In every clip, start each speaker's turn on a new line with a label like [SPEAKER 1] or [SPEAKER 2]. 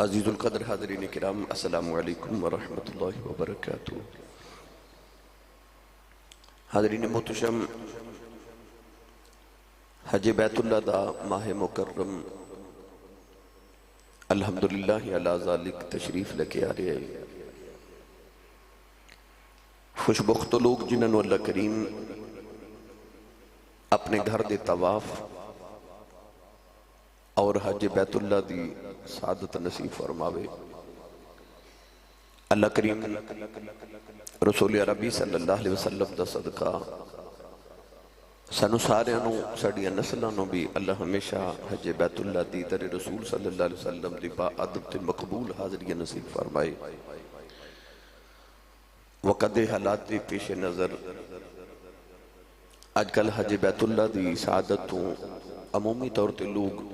[SPEAKER 1] عزیز القدر حاضرین کرام، السلام علیکم ورحمۃ اللہ وبرکاتہ۔ حاضرین محتشم، حج بیت اللہ دا ماہ مکرم الحمدللہ علی ذالک تشریف لے آ رہے ہیں۔ خوشبخت لوگ جنہوں اللہ کریم اپنے گھر دے طواف اور حج بیت اللہ دی سعادت نصیب فرماوے۔ اللہ کریم رسول عربی صلی اللہ علیہ وسلم دا صدقہ سانو ساریانوں ساڑیاں نسلانوں بھی اللہ ہمیشہ حج بیت اللہ دی در رسول صلی اللہ علیہ وسلم دی با ادب تے مقبول حاضری نصیب فرمائے۔ وقت حالات دی پیش نظر آج کل حج بیت اللہ دی سعادتوں عمومی طور تے لوگ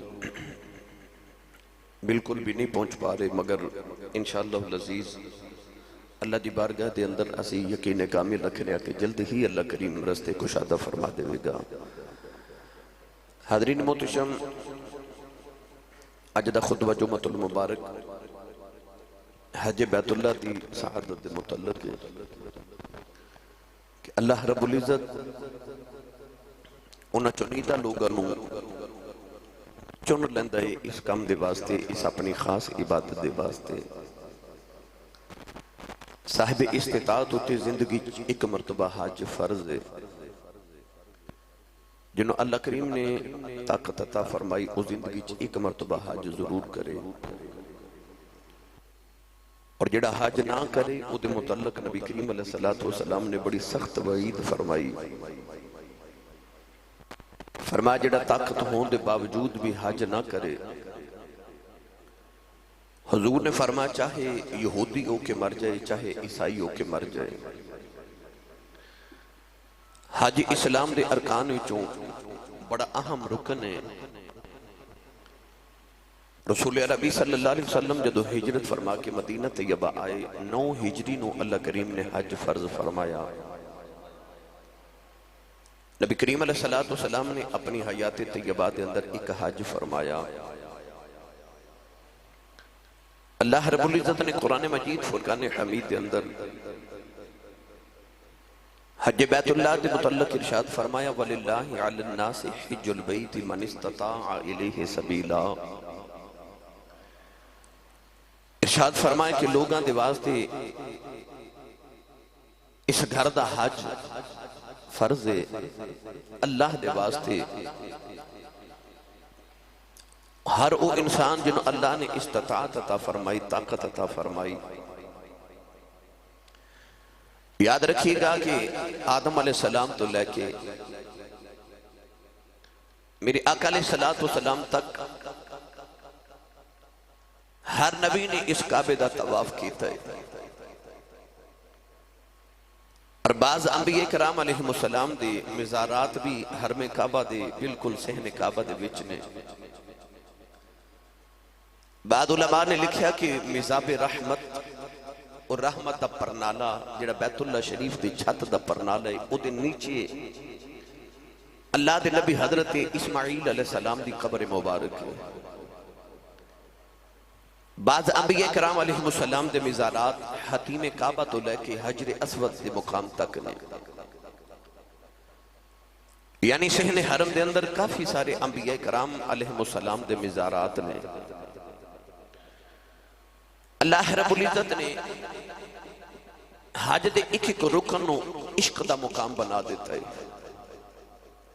[SPEAKER 1] بالکل بھی نہیں پہنچ پا رہے، مگر انشاءاللہ العزیز اللہ دی بارگاہ دے اندر اسی یقین کامل رکھ رہے ہیں کہ جلد ہی اللہ کریم رستے کشادہ فرما دے گا۔ حاضرین محتشم، اج دا خطبہ جمعۃ المبارک حج بیت اللہ دی سعادت دے متعلق ہے کہ اللہ رب العزت انہاں چنیدہ لوگوں چن لیندہ ہے اس کام دے واسطے، اس اپنی خاص عبادت دے واسطے۔ صاحب استطاعت ہوتے زندگی ایک مرتبہ حج فرض ہے، جنہوں اللہ کریم نے طاقت عطا فرمائی وہ زندگی ایک مرتبہ حج ضرور کرے، اور جڑا حج نہ کرے وہ دے متعلق نبی کریم علیہ السلام نے بڑی سخت وعید فرمائی۔ فرمایا جڑا طاقت ہون دے باوجود بھی حج نہ کرے، حضور نے فرمایا چاہے یہودی ہو کے مر جائے چاہے عیسائی ہو کے مر جائے۔ حج اسلام دے ارکان وچوں بڑا اہم رکن ہے۔ رسول عربی صلی اللہ علیہ وسلم جدو ہجرت فرما کے مدینہ طیبہ آئے، 9 ہجری نو اللہ کریم نے حج فرض فرمایا۔ نبی کریم علیہ السلام نے اپنی حیات طیبہ دے اندر ایک حج فرمایا۔ اللہ رب العزت نے قرآن مجید فرقان حمید دے اندر حج بیت اللہ دے متعلق ارشاد فرمایا وَلِلَّهِ عَلَى النَّاسِ حِجُّ الْبَيْتِ مَنِ اسْتَطَاعَ إِلَيْهِ سَبِيلًا۔ ارشاد فرمایا کہ لوگاں دے واسطے اس گھر دا حج فرض ہے، اللہ دے واسطے ہر وہ انسان جنہوں اللہ نے استطاعت عطا فرمائی، طاقت عطا فرمائی۔ یاد رکھیے گا کہ آدم علیہ السلام تو لے کے میرے آقا علیہ السلام تک ہر نبی نے اس کعبے دا طواف کیتا ہے، اور بعض انبیاء کرام علیہ السلام دے مزارات بھی حرم کعبہ دے بالکل صحن کعبہ دے وچ نے۔ بعد علماء نے لکھیا کہ مزاب رحمت اور رحمت دا پرنالا جڑا بیت اللہ شریف دے چھت دا پرنالا ہے، او دے نیچے اللہ دے نبی حضرت اسماعیل علیہ السلام دی قبر مبارک ہے۔ بعض انبیاء کرام علیہ السلام دے مزارات حتیم کعبہ تو لے کے حجر اسود دے مقام تک نے، یعنی صحن حرم دے اندر کافی سارے انبیاء کرام علیہ السلام دے مزارات نے۔ اللہ رب العزت نے حج دے ایک رکن نو عشق دا مقام بنا دیتا ہے۔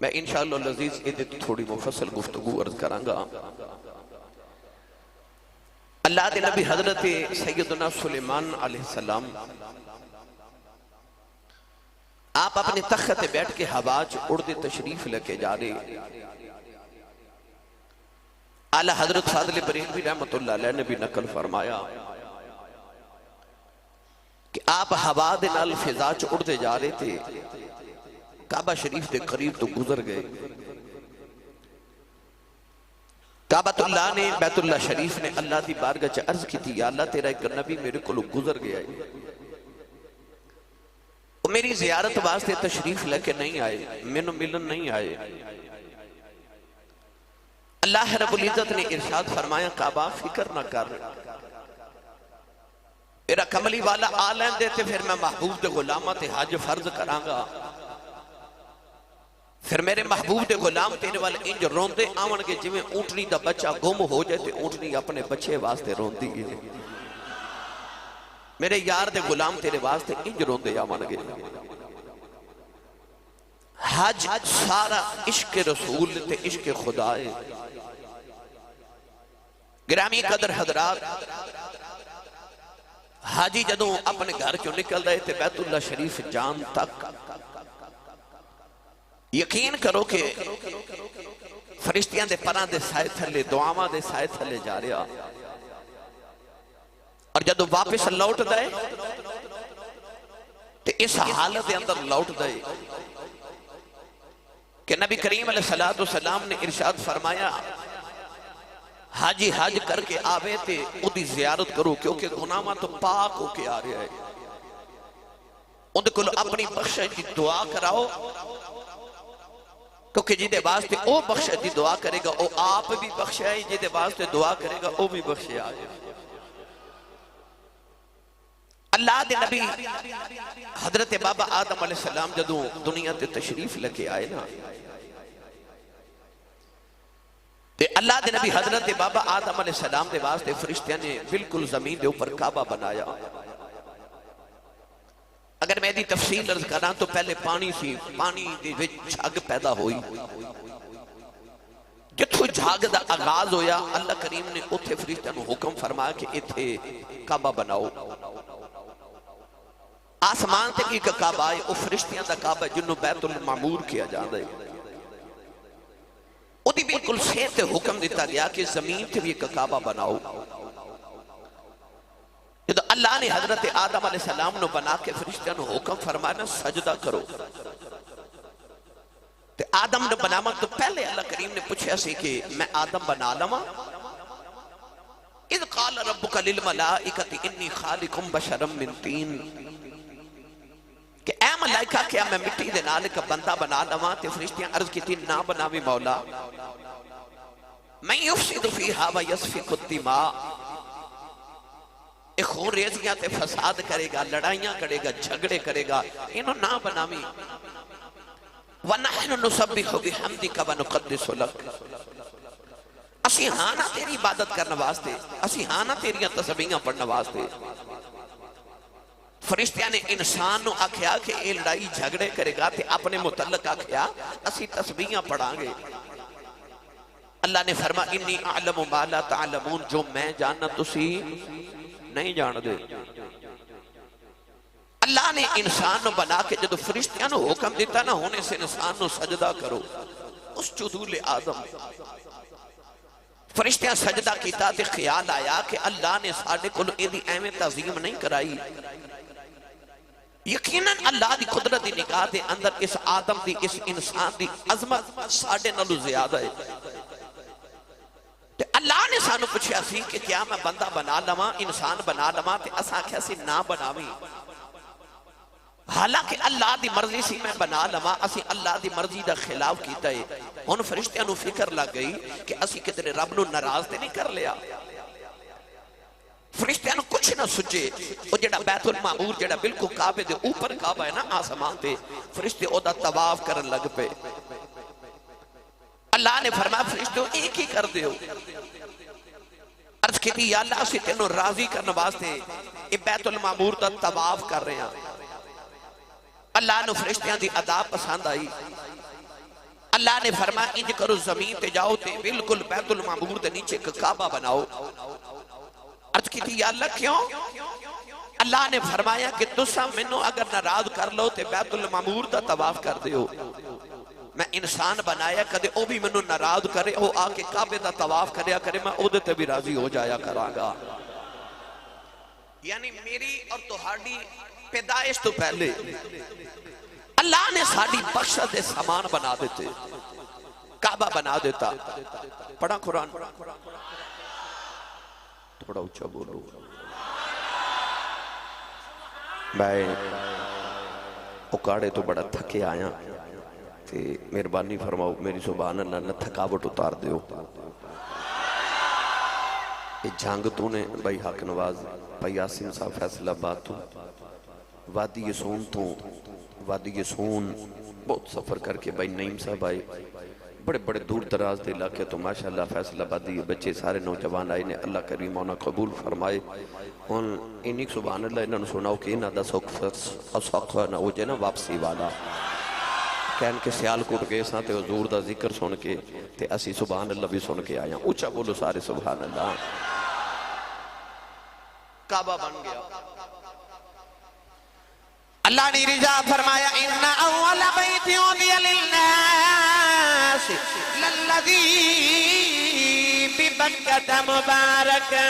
[SPEAKER 1] میں انشاءاللہ العزیز یہ تھوڑی مفصل گفتگو عرض کرانگا۔ اللہ دے نبی حضرت سیدنا سلیمان علیہ السلام آپ اپنے تخت بیٹھ کے ہواج اڑدے تشریف لے کے جا رہے۔ اعلیٰ حضرت فاضل بریلوی رحمت اللہ علیہ نے بھی نقل فرمایا کہ آپ ہوا دے نال فضا چ اڑدے جا رہے تھے، کعبہ شریف دے قریب تو گزر گئے۔ کعبۃ اللہ نے بیت اللہ شریف نے اللہ دی بارگاہ چ عرض کی تھی، یا اللہ تیرا ایک نبی میرے کو گزر گیا ہے، وہ میری زیارت واسطے تشریف لے کے نہیں آئے، میں نو ملن نہیں آئے۔ اللہ رب العزت نے ارشاد فرمایا کعبہ فکر نہ کر، میرا کملی والا آ لین دیتے پھر میں محبوب دے غلامہ تے حج فرض کرانگا، پھر میرے محبوب دے غلام تیرے والے انج روندے آون گے جویں اونٹنی دا بچہ گم ہو جائے تے اونٹنی اپنے بچے واسطے روندی ہے، میرے یار دے غلام تیرے واسطے انج روندے آون گے۔ حج سارا عشق رسول تے عشق خدا ہے۔ گرامی قدر حضرات، حاجی جدوں اپنے گھر چوں نکل رہے تھے بیت اللہ شریف جان تک، یقین کرو کہ فرشتیاں دے پران دے سائے تھلے، دعاواں دے سائے تھلے جا رہا، اور جدوں واپس لوٹ دے تے اس حالت دے اندر لوٹ دے کہ نبی کریم علیہ السلام نے ارشاد فرمایا حاجی حج کر کے آوے تے اُدھی زیارت کرو، کیونکہ گناہاں تو پاک ہو کے آ رہا ہے، ان کو اپنی بخشش دی دعا کراؤ، کیونکہ جیدے واسطے او بخشش دی دعا کرے گا او آپ بھی بخشے آئی، جیدے واسطے دعا کرے گا او بھی بخشے آئے۔ اللہ دے نبی حضرت بابا آدم علیہ السلام جدوں دنیا تے تشریف لکے آئے نا، تے اللہ دے نبی حضرت بابا آدم علیہ السلام دے واسطے فرشتیاں نے بالکل زمین دے اوپر کعبہ بنایا۔ اگر میں دی تفصیل عرض کرنا تو پہلے پانی سی، پانی دے وچ جھاگ پیدا ہوئی، جتھوں جھاگ دا آغاز ہویا اللہ کریم نے اتھے فرشتیاں نو حکم فرمایا کہ اتھے کعبہ بناؤ۔ آسمان تے کی کعبہ ہے او فرشتیاں دا کعبہ جنہوں بیت المعمور کیا جاندہ ہے، وہ دی بالکل سیتے حکم دیتا گیا کہ زمین تے بھی ایک کعبہ بناؤ۔ جب اللہ نے حضرت آدم علیہ السلام نو بنا کے فرشتیاں نو حکم فرمانا سجدہ کرو، تے آدم نے بناما تو پہلے اللہ کریم نے پوچھا سی کہ میں آدم بنا لما، اذ قال ربک للملائکۃ انی خالق بشرا من طین، کہ اے ملائکہ کیا میں مٹی دے نال ایک بندہ بنا لما، تے فرشتیاں عرض کی تھی نہ بناوی مولا، من یفسد فیہا ویسفک الدماء، ایک خون ریزیاں تے فساد کرے گا، لڑائیاں کرے گا، جھگڑے کرے گا، انہوں نہ بناوی۔ وَنَحْنُ نُسَبِّحُ بِحَمْدِكَ وَنُقَدِّسُ لَكَ، اسی ہانا تیری عبادت کرنا واسطے، اسی ہانا تیریاں تسبیحاں پڑھنا واسطے۔ فرشتیاں نے انسان نو آکھیا کہ اے لڑائی جھگڑے کرے گا تے اپنے متعلق آکھیا اسی تسبیحاں پڑھاں گے۔ اللہ نے فرما انی اعلم ما لا تعلمون، جو میں جاننا تسی نہیں جان دے۔ اللہ نے انسان نو بنا کے جدو فرشتیاں نو حکم دیتا نہ ہونے سے انسان نو سجدہ کرو، اس جدول آدم فرشتیاں سجدہ کیتا تے خیال آیا کہ اللہ نے ساڑھے کو ایدی اہمیں تعظیم نہیں کرائی، یقیناً اللہ دی قدرت دی نگاہ دے اندر اس آدم دی اس انسان دی عظمت ساڑھے نلو زیادہ ہے۔ اللہ نے سانو پوچھا سی کہ کیا میں بندہ بنا لما، انسان بنا لما، تے اساں کیا سی نہ بناویں، حالانکہ اللہ دی مرضی سی میں بنا لما، اسی اللہ دی مرضی دا خلاف کیتا ہے۔ ان فرشتیاں نو فکر لگ گئی کہ اسی کتنے رب نو ناراض تے نہیں کر لیا۔ فرشتیاں نو کچھ نہ سجے، وہ جڑا بیت المعمور جڑا بالکل کعبے دے اوپر کعبہ ہے نا آسمان تے، فرشتے او دا طواف کرن لگ پے۔ اللہ نے فرمایا فرشتوں ایک ہی کر دیو، عرض کی تھی یا اللہ اسی تینوں راضی کرنے واسطے اے بیت المعمور دا طواف کر رہے ہیں۔ اللہ نے فرشتیاں دی ادا پسند آئی، اللہ نے فرمایا انج کرو زمین تے جاؤ تے بالکل بیت المعمور دے نیچے ایک کعبہ بناؤ۔ عرض کی تھی یا اللہ کیوں؟ اللہ نے فرمایا کہ تسا منو اگر ناراض کر لو تے بیت المعمور دا طواف کر دیو، میں انسان بنایا کدے او بھی منو ناراض کرے، او آکے کعبے دا طواف کریا کرے، میں او دے بھی راضی ہو جایا کراں گا۔ یعنی میری اور تہاڈی پیدائش تو پہلے اللہ نے ساڑی بخشت دے سامان بنا دیتے، کعبہ بنا دیتا۔ پڑھا قرآن تھوڑا اچھا بولو میں اکاڑے تو بڑا تھکے آیا تے مہربانی فرماؤ میری سبحان اللہ نہ تھکاوٹ اتار دیو۔ یہ جھانگ تو نے بھائی حق نواز بھائی آسم صاحب فیصل آباد تو وادی سون تو وادی سون بہت سفر کر کے بھائی نعیم صاحب آئے بڑے بڑے دور دراز دے علاقے تو ماشاءاللہ فیصل آبادی بچے سارے نوجوان آئے نے اللہ کریم انہاں قبول فرمائے ان انہی سبحان اللہ انہوں نے سناؤ کہ انہاں دا سوک نہ ہو جائے نا واپسی والا کہن کے سیال کوٹ گئے ساں تے حضور دا ذکر سن کے تے اسی سبحان اللہ بھی سن کے آیا اچھا بولو سارے سبحان اللہ کعبہ بن گیا اللہ نے رجا فرمایا ان اول بیت وضع للناس للذی ببکۃ مبارکا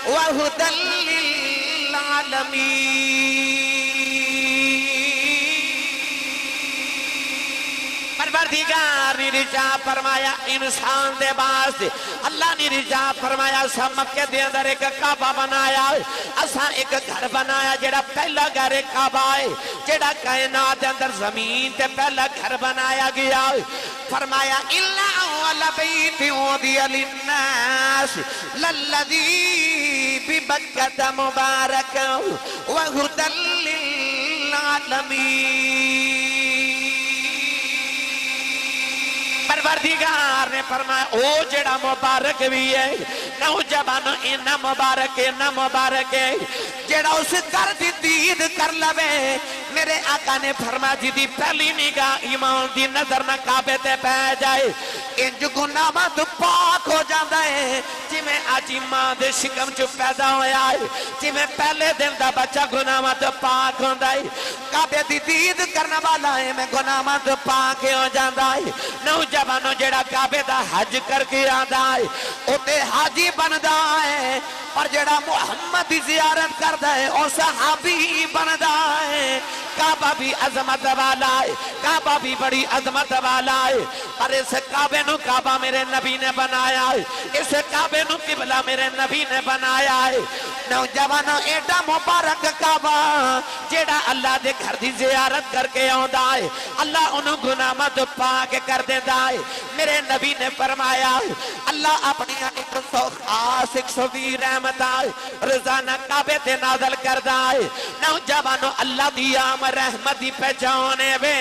[SPEAKER 1] وہدی للعالمین پروردگار نے رجا فرمایا انسان دے باستے اللہ نے رجا فرمایا سا مکہ دے اندر ایک کعبہ بنایا اسا ایک گھر بنایا جڑا پہلا گھر کعبہ ہے جڑا کائنات دے اندر زمین تے پہلا گھر بنایا گیا فرمایا الا اول بیت وضع للناس للذی ببکۃ مبارکا وہدی للعالمین پروردگار نے فرمایا او جڑا مبارک بھی ہے نوجوانوں اینا مبارک ہے جڑا اس کر دی دید کر لوے میرے آقا نے فرمایا جی دی پہلی نگاہ ایمان دی نظر نہ کعبے تے پہ جائے انج گناہ تو پاک ہو جاندہ ہے جی میں آج ایمان دے شکم جو پیدا ہویا ہے جی میں پہلے دن دا بچہ گناہ تو پاک ہوندہ ہے کعبے دی دید کرنا والا ہے میں گناہ تو پاک ہو جاندہ ہے نوجوانوں جڑا کعبے دا حج کر کے آندہ ہے اتے حاجی بندہ ہے اور جڑا محمد دی زیارت کردہ ہے اور صحابی بندہ ہے کعبہ بھی عظمت والا ہے کعبہ بھی بڑی عظمت والا ہے اور اس کعبے نو کعبہ میرے نبی نے بنایا ہے اس کعبے نو قبلہ میرے نبی نے بنایا ہے نوجوانوں ایڈا مبارک کعبہ جیڑا اللہ دے گھر دی زیارت کر کے آندہ ہے اللہ انہوں گناہ مت پاک کر دیتا ہے میرے نبی نے فرمایا اللہ اپنی 120 رحمت آئے رضانہ کعبے تے نازل کردہ ہے نوجوانوں اللہ دی آم رحمتی پہچانے وے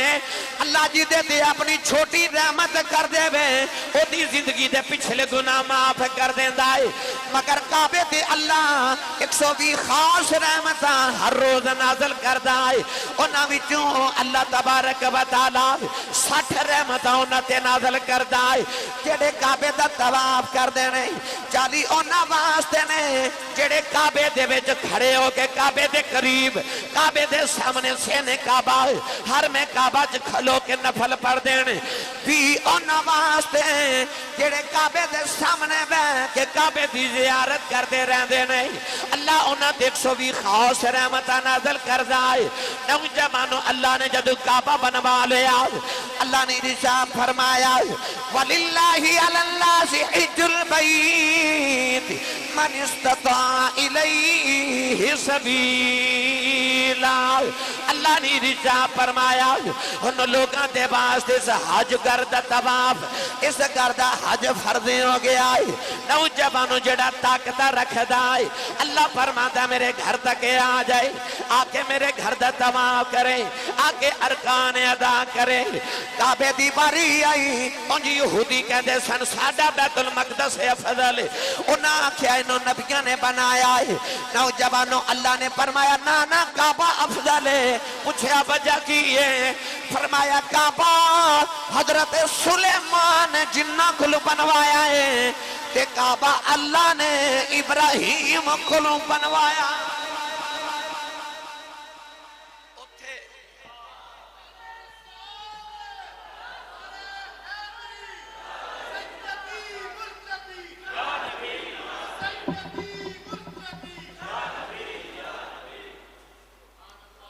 [SPEAKER 1] اللہ جی دے دے اپنی چھوٹی رحمت کر دے وے او دی زندگی دے پچھلے گناہ معاف کر دیندہ ہے مگر کعبے تے اللہ 120 خاص رحمت ہر روز نازل کردہ ہے انہاں وچوں اللہ تبارک و تعالیٰ 60 رحمت انہاں تے نازل کردہ ہے جڑے کعبے دا طواف کر دینے 40 انہاں واسطے نے جڑے کعبے دے وچ کھڑے ہو کے کعبے دے قریب کعبے دے سامنے سینے کعبہ ہر میں کعبہ کھلو کے نفل پڑھ دینے بھی انہاں واسطے جڑے کعبے دے سامنے بیٹھ کے کعبے دی زیارت کرتے رہندے نہیں اللہ انہاں تے 120 خاص رحمتہ نازل کردہ ہے نوجوانوں اللہ نے جدو کعبہ بنوا لیا اللہ نے ارشاد فرمایا وَلِلَّهِ عَلَى النَّاسِ حِجُّ الْبَيْتِ مَنِ اسْتَطَاعَ إِلَيْهِ سَبِيلًا اللہ نے ارشاد فرمایا ان لوگاں دے واسطے اس حج کردہ طواف اس کردہ حج فرض ہو گیا ہے نوجوانوں جڑا طاقتہ رکھدا ہے اللہ فرماتا میرے گھر تک آ جائے آکے میرے گھر دا طواف کرے آکے ارکان ادا کرے کعبے دی باری آئی ان یہودی کہتے سن ساڈا بیت المقدس افضل انہاں آکھیا انہوں نبیوں نے بنایا ہے نوجوانوں اللہ نے فرمایا نا کعبہ افضل ہے پوچھا وجہ کی ہے فرمایا کعبہ حضرت سلیمان جنہ کلو بنوایا ہے تے کعبہ اللہ نے ابراہیم کلو بنوایا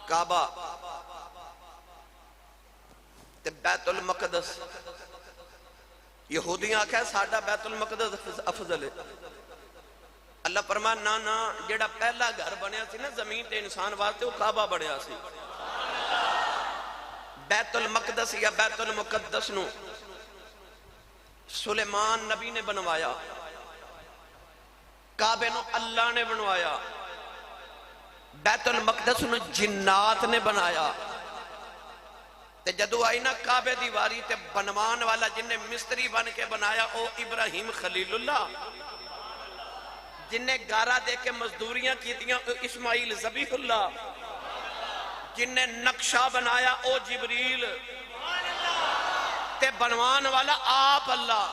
[SPEAKER 1] کعبہ تے بیت المقدس یہودیاں کہا ساڑھا بیت المقدس افضل ہے اللہ فرما نا جیڑا پہلا گھر بنیا سی نا زمین تے انسان واسطے وہ کعبہ بنیا سی بیت المقدس یا بیت المقدس نو سلیمان نبی نے بنوایا کعبے نو اللہ نے بنوایا، بیت المقدس نو جنات نے بنایا، تے جدو آئی نا کعبے دیواری تے بنوان والا جن نے مستری بن کے بنایا او ابراہیم خلیل اللہ، جن نے گارہ دے کے مزدوریاں کی دیاں او اسماعیل ذبیح اللہ، جن نے نقشہ بنایا او جبریل، تے بنوان والا آپ اللہ۔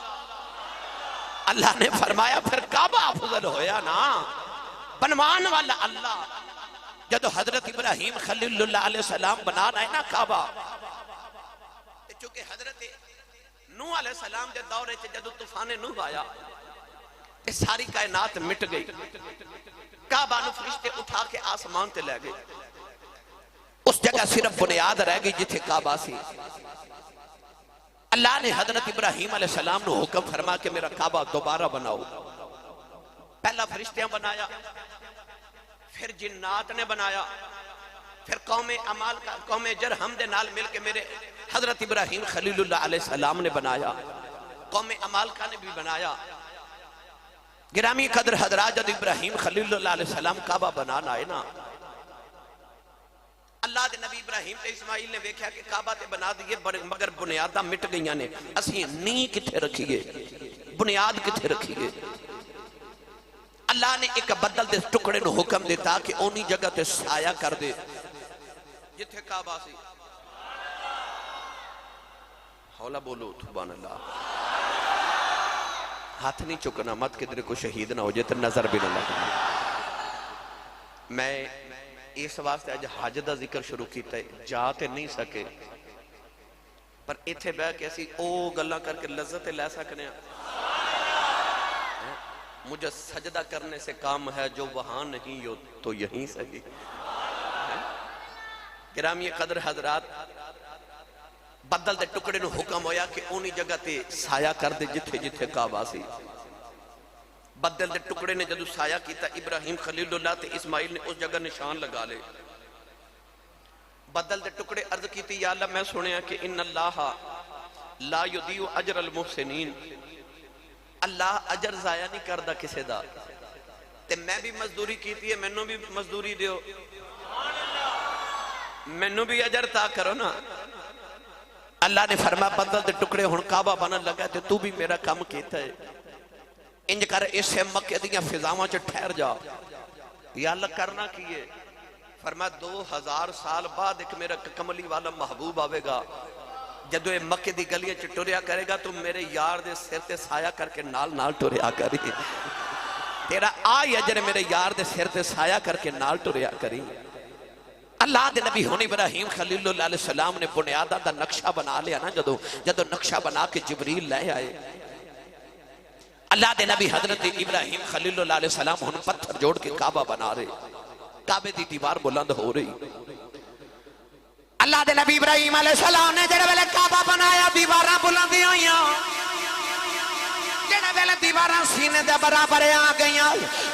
[SPEAKER 1] اللہ نے فرمایا پھر کعبہ افضل ہویا نا، بنوان والا اللہ۔ جدو حضرت ابراہیم خلیل اللہ علیہ السلام بنانا ہے نا کعبہ، چونکہ حضرت نوح علیہ السلام دے دورے چے جدو طوفان نوح آیا تے ساری کائنات مٹ گئی، کعبہ نو فرشتے اٹھا کے آسمان تے لے گئے، اس جگہ صرف بنیاد رہ گئی جتھے کعبہ سی۔ اللہ نے حضرت ابراہیم علیہ السلام نو حکم فرما کہ میرا کعبہ دوبارہ بناؤ۔ پہلا فرشتیاں بنایا، پھر جنات نے بنایا، پھر قوم جرہم دے نال مل کے میرے حضرت ابراہیم خلیل اللہ علیہ السلام نے بنایا، قوم عمالقہ نے بھی بنایا۔ گرامی قدر حضرات جد ابراہیم خلیل اللہ علیہ السلام کعبہ بنانا ہے نا، اللہ دے نبی ابراہیم تے اسماعیل نے ویکھیا کہ کعبہ تے بنا دیئے مگر بنیادہ مٹ گئیاں نے، اسی نی کتھے رکھیے، بنیاد کتھے رکھیے۔ اللہ نے ایک بدل دے ٹکڑے نو حکم دیتا کہ اونی جگہ تے سایہ کر دے جتھے کعبہ سی۔ حولا بولو سبحان اللہ، ہاتھ نہیں چکنا، مت کدھر کو شہید نہ ہو جائے تو نظر بھی نہ لگنا۔ میں اس واسطے آج حج دا ذکر شروع کیتا ہے، جاتے نہیں سکے پر ایتھے بہ کے اسی او گلاں کر کے لذت لے سکنے ہیں۔ مجھے سجدہ کرنے سے کام ہے، جو وہاں نہیں ہو تو یہیں صحیح۔ گرامی قدر حضرات، بدل دے ٹکڑے نو حکم ہویا کہ اونی جگہ تے سایہ کر دے جتھے جتھے کعبہ سی۔ بدل دے ٹکڑے نے جدو سایہ کیتا، ابراہیم خلیل اللہ تے اسماعیل نے اس جگہ نشان لگا لے۔ بدل دے ٹکڑے عرض کیتی، یا اللہ میں سنیا کہ ان اللہ لا یضیع اجر المحسنین، اللہ اجر ضائع نہیں کردہ کسے دا، تے میں بھی مزدوری کیتی ہے، مینوں بھی مزدوری دیو، مینوں بھی اجر تا کرو نا۔ اللہ نے فرمایا بدل دے ٹکڑے ہن کعبہ بنن لگا تے تو بھی میرا کام کیتا ہے، انج کر اسے مکے دیاں فضاواں چ ٹھہر جا۔ یا اللہ کرنا کیے؟ فرمایا 2000 سال بعد ایک میرا کملی والا محبوب آوے گا، جدو یہ مکے دی گلیاں چ ٹریا کرے گا تو میرے یار دے سر تے سایہ کر کے نال نال ٹریا کری، تیرا آئی اجر میرے یار دے سر تے سایہ کر کے نال ٹریا کری۔ اللہ دے نبی ہون ابراہیم خلیل اللہ علیہ السلام نے بنیادہ دا نقشہ بنا لیا نا، جدو نقشہ بنا کے جبریل لے آئے، اللہ دے نبی حضرت ابراہیم خلیل اللہ علیہ السلام ہن پتھر جوڑ کے کعبہ بنا رہے، کعبے دی دیوار بلند ہو رہی۔ اللہ دے نبی ابراہیم علیہ السلام نے جڑے ویلے کعبہ بنایا دیواراں بلندی ہوئیاں، جڑے ویلے دیواراں سینے دے برابر آ گئیاں،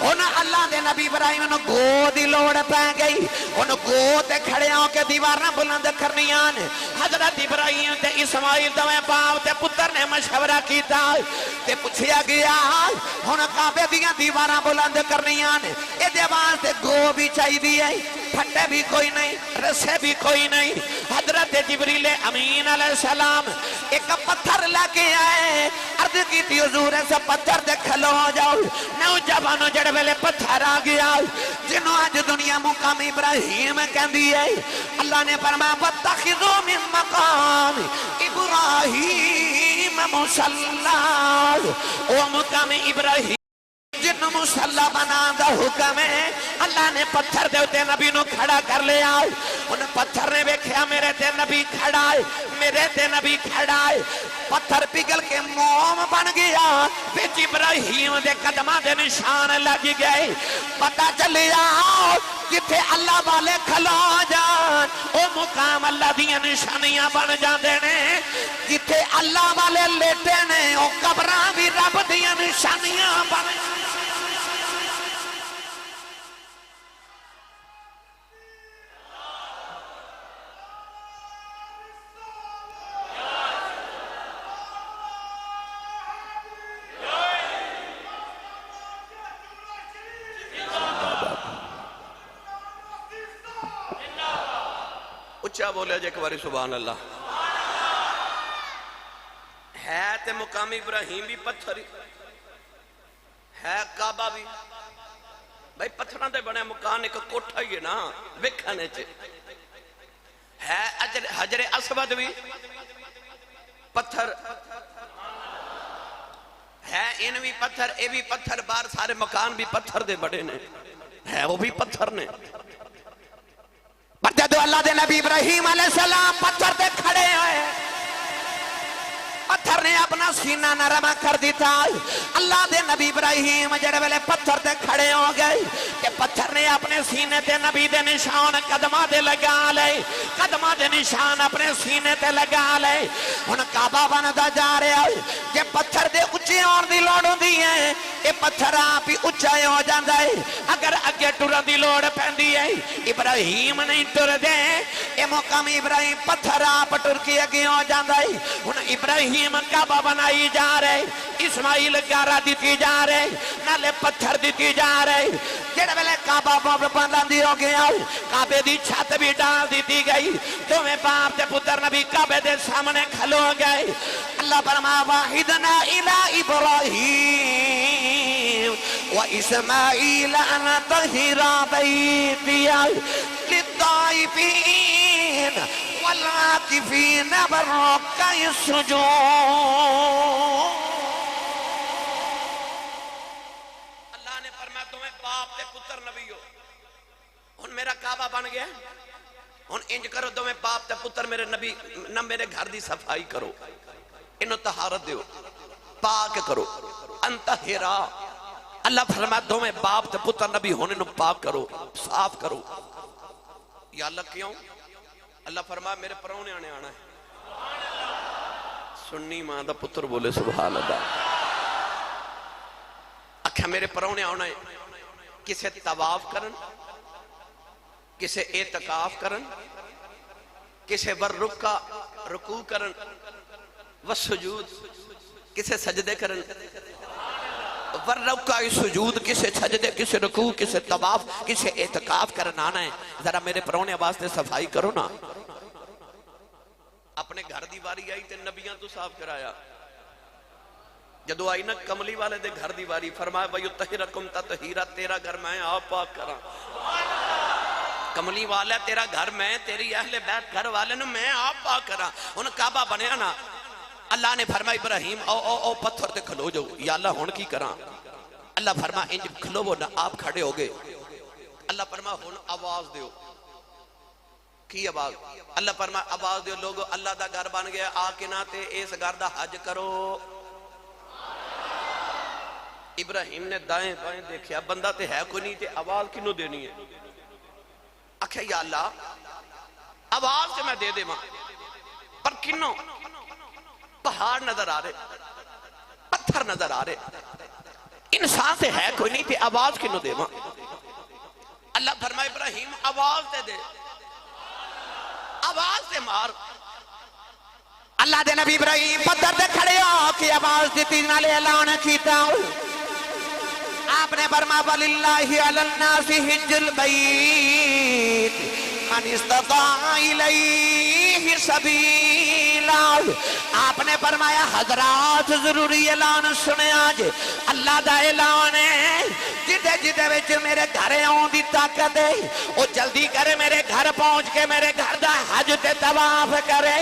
[SPEAKER 1] انہاں اللہ دے نبی ابراہیم نو گو دی لوڑ پہ گئی، انہوں گو تے کھڑے ہوں کے دیواراں بلند کرنیاں نے۔ حضرت ابراہیم تے اسماعیل دویں باپ تے پتر نے مشورہ کیتا تے پوچھیا گیا ہن کعبے دیاں دیواراں بلند کرنیاں نے، اے دے واسطے گو بھی چاہیے، پھٹے بھی کوئی نہیں، رسے بھی کوئی نہیں۔ حضرت جبریل امین علیہ السلام ایک پتھر لے کے آئے، عرض کی تھی حضور ایسا پتھر دے کھلو ہو جاؤ، نوجوانوں جڑے ویلے پتھر آ گیا جنہوں آج دنیا مقام ابراہیم کہن دیئے، اللہ نے فرمایا وَاتَّخِذُوا مِن مَقَامِ ابراہیم مُصَلَّى، او مقام ابراہیم جن مصلی بنا دا حکم ہے، اللہ نے پتھر دے ہوتے نبی نو کھڑا کر لیا، ان پتھر نے بیکھیا میرے تے نبی کھڑا ہے، میرے تے نبی کھڑا ہے، پتھر پگل کے موم بن گیا، بیچ ابراہیم دے قدمہ دے نشان لگ گئے، پتہ چلیا جتھے اللہ والے کھلا جان او مقام اللہ دیاں نشانیاں بن جان دینے، جتھے اللہ والے لیٹے نے او قبران بھی رب دیاں نشانیاں بن جان۔ اچھا بولے جے ایک باری سبحان اللہ. ہے تے مقام ابراہیم بھی پتھر ہی ہے، کعبہ بھی بھائی پتھراں دے بنے مکان، ایک کوٹھا ہی ہے نا ویکھنے چ ہے. حجر اسود بھی پتھر ہے، ان بھی پتھر، اے بھی پتھر، باہر سارے مکان بھی پتھر دے بڑے نے، ہے وہ بھی پتھر نے. پر جدو اللہ دے نبی ابراہیم علیہ السلام پتھر دے کھڑے ہوئے، پتھر نے اپنا سینہ نرم کر دیتا. اللہ دے نبی ابراہیم جڑے ویلے پتھر تے کھڑے ہو گئے کہ پتھر نے اپنے سینے تے نبی دے نشان قدمہ دے لگا لے، قدمہ دے نشان اپنے سینے تے لگا لے. ہن کعبہ بندا جا رہا ہے، کہ پتھر دے اچھے آن دی لوڑ ہوندی ہے، یہ پتھر آپ ہی اچھا ہو جاندا ہے. اگر اگے ٹرن دی لوڑ پیندی ہے، ابراہیم نہیں ٹر دے، یہ مقام ابراہیم پتھر آپ ٹر کے اگے ہو جاندا ہے. ہن ابراہیم کعبہ بنائی جا رہے، اسماعیل گارہ دیتی جا رہے، نالے پتھر دیتی جا رہے. جڑے ویلے کعبہ بندی ہو گیا، کعبے دی چھت بھی ڈال دیتی گئی. دوویں باپ تے پتر نبی کعبے دے سامنے کھلو گئے. اللہ فرما واحدنا الی ابراہیم و اسماعیل ان طہر بیتی للطائفین والعاکفین والرکع السجود. اللہ نے فرمایا تمہیں باپ تے پتر نبی ہو، ہن میرا کعبہ بن گیا، ہن انج کرو تمہیں باپ تے پتر میرے نبی نہ میرے گھر دی صفائی کرو، انہوں طہارت دیو، پاک کرو، انتہرا. اللہ فرمایا تمہیں باپ تے پتر نبی ہونے انہوں پاک کرو، صاف کرو. یا اللہ کیوں؟ اللہ فرمایا میرے پرونے آنے آنا ہے. سنی ماں دا پتر بولے سبحان اللہ. اکھا میرے پرونے آنا ہے، کسے طواف کرن، کسے اعتکاف کرن، کسے ورکع رکوع کرن والسجود، کسے سجدے کرن، ورکع سجود، کسے سجدے، کسے رکوع، کسے طواف، کسے اعتکاف کرن آنا ہے. ذرا میرے پرونے آواز سے صفائی کرو نا. اپنے گھر دی واری آئی تے نبیاں تو صاف کرایا. جدو آئی نا کملی والے دے گھر دی واری، فرمایا وَيُطَّهِرَكُمْ تَطْهِيرًا، تیرا گھر میں آپ پاک کراں. کملی والا تیرا گھر میں، تیری اہل بیت گھر والے نے میں آپ پاک کراں. ان کعبہ بنیا نا، اللہ نے فرمایا ابراہیم او پتھر تے کھلو جاؤ. یا اللہ ہن کی کراں؟ اللہ فرمایا انج کھلو وہ نا، آپ کھڑے ہو گئے. اللہ فرمایا ہن آواز دیو. کی آواز؟ اللہ فرمایا آواز دیو لوگو اللہ دا گھر بن گیا، آ کے نہ تے اس گھر دا حج کرو. ابراہیم نے دائیں بائیں دیکھیا، بندہ تے ہے کوئی نہیں، تے آواز کنوں دینی ہے؟ آکھے یا اللہ آواز سے میں دے دے ماں، پر کنوں؟ پہاڑ نظر آ رہے، پتھر نظر آ رہے، انسان سے ہے کوئی نہیں، تے آواز کنوں دے ماں؟ اللہ فرمائے ابراہیم آواز دے دے، آواز دے مار. اللہ دے نبی ابراہیم پتھر دے کھڑے ہو کہ آواز دیتی نالے اللہ نے کیتا. آپ نے فرمایا وَلِلَّهِ عَلَى النَّاسِ حِجُّ الْبَيْتِ مَنِ اسْتَطَاعَ إِلَيْهِ سَبِيلًا. آپ نے فرمایا حضرات ضروری اعلان سنے آج، اللہ دا اعلان ہے جدے جدے وچ میرے گھر آن دی طاقت ہے، وہ جلدی کرے میرے گھر پہنچ کے میرے گھر دا حج تے طواف کرے.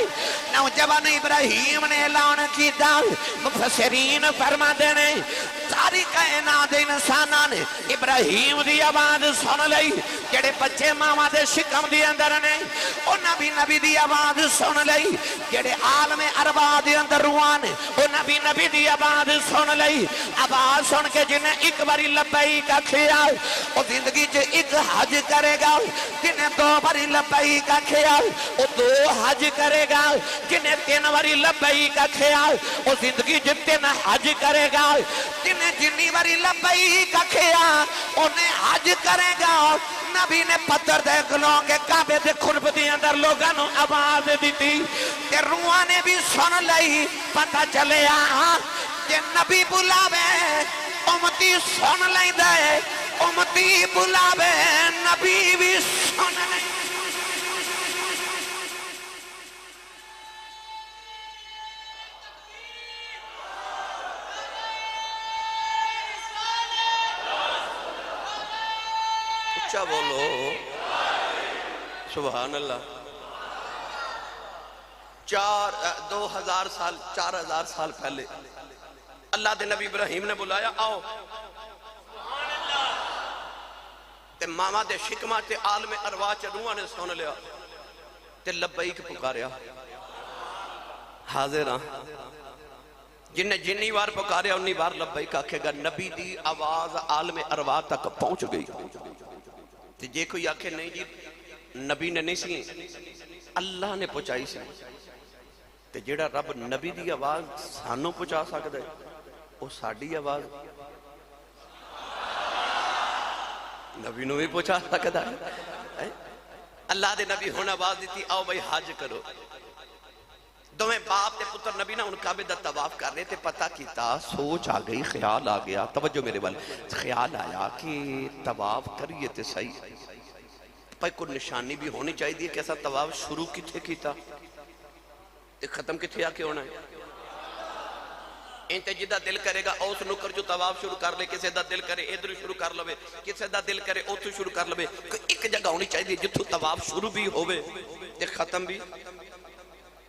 [SPEAKER 1] نوجوان ابراہیم نے اعلان کیتا. مفسرین فرما دینے ساری کائنات انساناں نے ابراہیم دی آواز سن لئی. جڑے بچے ماما دے شکم دی اندر نے انہاں بھی نبی دی آواز سن لئی. جڑے عالم ارواح دے اندر روحاں نے انہاں بھی نبی دی آواز سن لئی. آواز سن کے جنہیں ایک باری لبیک آکھیا وہ زندگی چ ایک حج کرے گا. جنہیں دو باری لبیک آکھیا وہ دو حج کرے گا. جنہیں تین باری لبیک آکھیا وہ زندگی چ تین حج کرے گا. جنہیں جنی باری لبیک آکھیا انہیں حج کرے گا. نبی نے پتھر دے گلوں کے کعبے دے خرب دی اندر لوگاں نو آواز دیتی کہ روحاں نے بھی سن لئی. پتہ چلے کہ نبی بلاوے امتی سن لیں دے، امتی بلاوے نبی بھی سن لیں. اچھا بولو سبحان اللہ. 4000 سال پہلے اللہ دے نبی ابراہیم نے بلایا آؤ تے ماما دے شکمہ تے عالم ارواح چ روحاں نے سن لیا تے لبیک پکاریا حاضر ہاں. جن جنی بار پکاریا انی بار لبیک آکھے گا. نبی دی آواز عالم ارواح تک پہنچ گئی. تے جے کوئی آکھے نہیں جی نبی نے نہیں سی اللہ نے پہنچائی سی تے جیڑا رب نبی دی آواز سانوں پہنچا سکتا ہے وہ ساڈی آواز نبی نو بھی پہنچا سکتا ہے. اللہ دے نبی ہن آواز دیتی آؤ بھائی حج کرو. دویں باپ تے پتر نبی نہ ان کعبے دا طواف کر رہے تے پتہ کیتا سوچ آ گئی خیال آ گیا. توجہ میرے وال خیال آیا کہ طواف کریے تے صحیح پر کوئی نشانی بھی ہونی چاہیے کہ ایسا طواف شروع کتھے کیتا تے ختم کتھے آ کے ہونا ہے. انتے جدہ دل کرے گا اوس نکر جو طواف شروع کر لے کسے دا دل کرے ادھر شروع کر لوے کسے دا دل کرے اوتھو شروع کر لوے. ایک جگہ ہونی چاہیے جتھوں طواف شروع بھی ہوئے تے ختم بھی.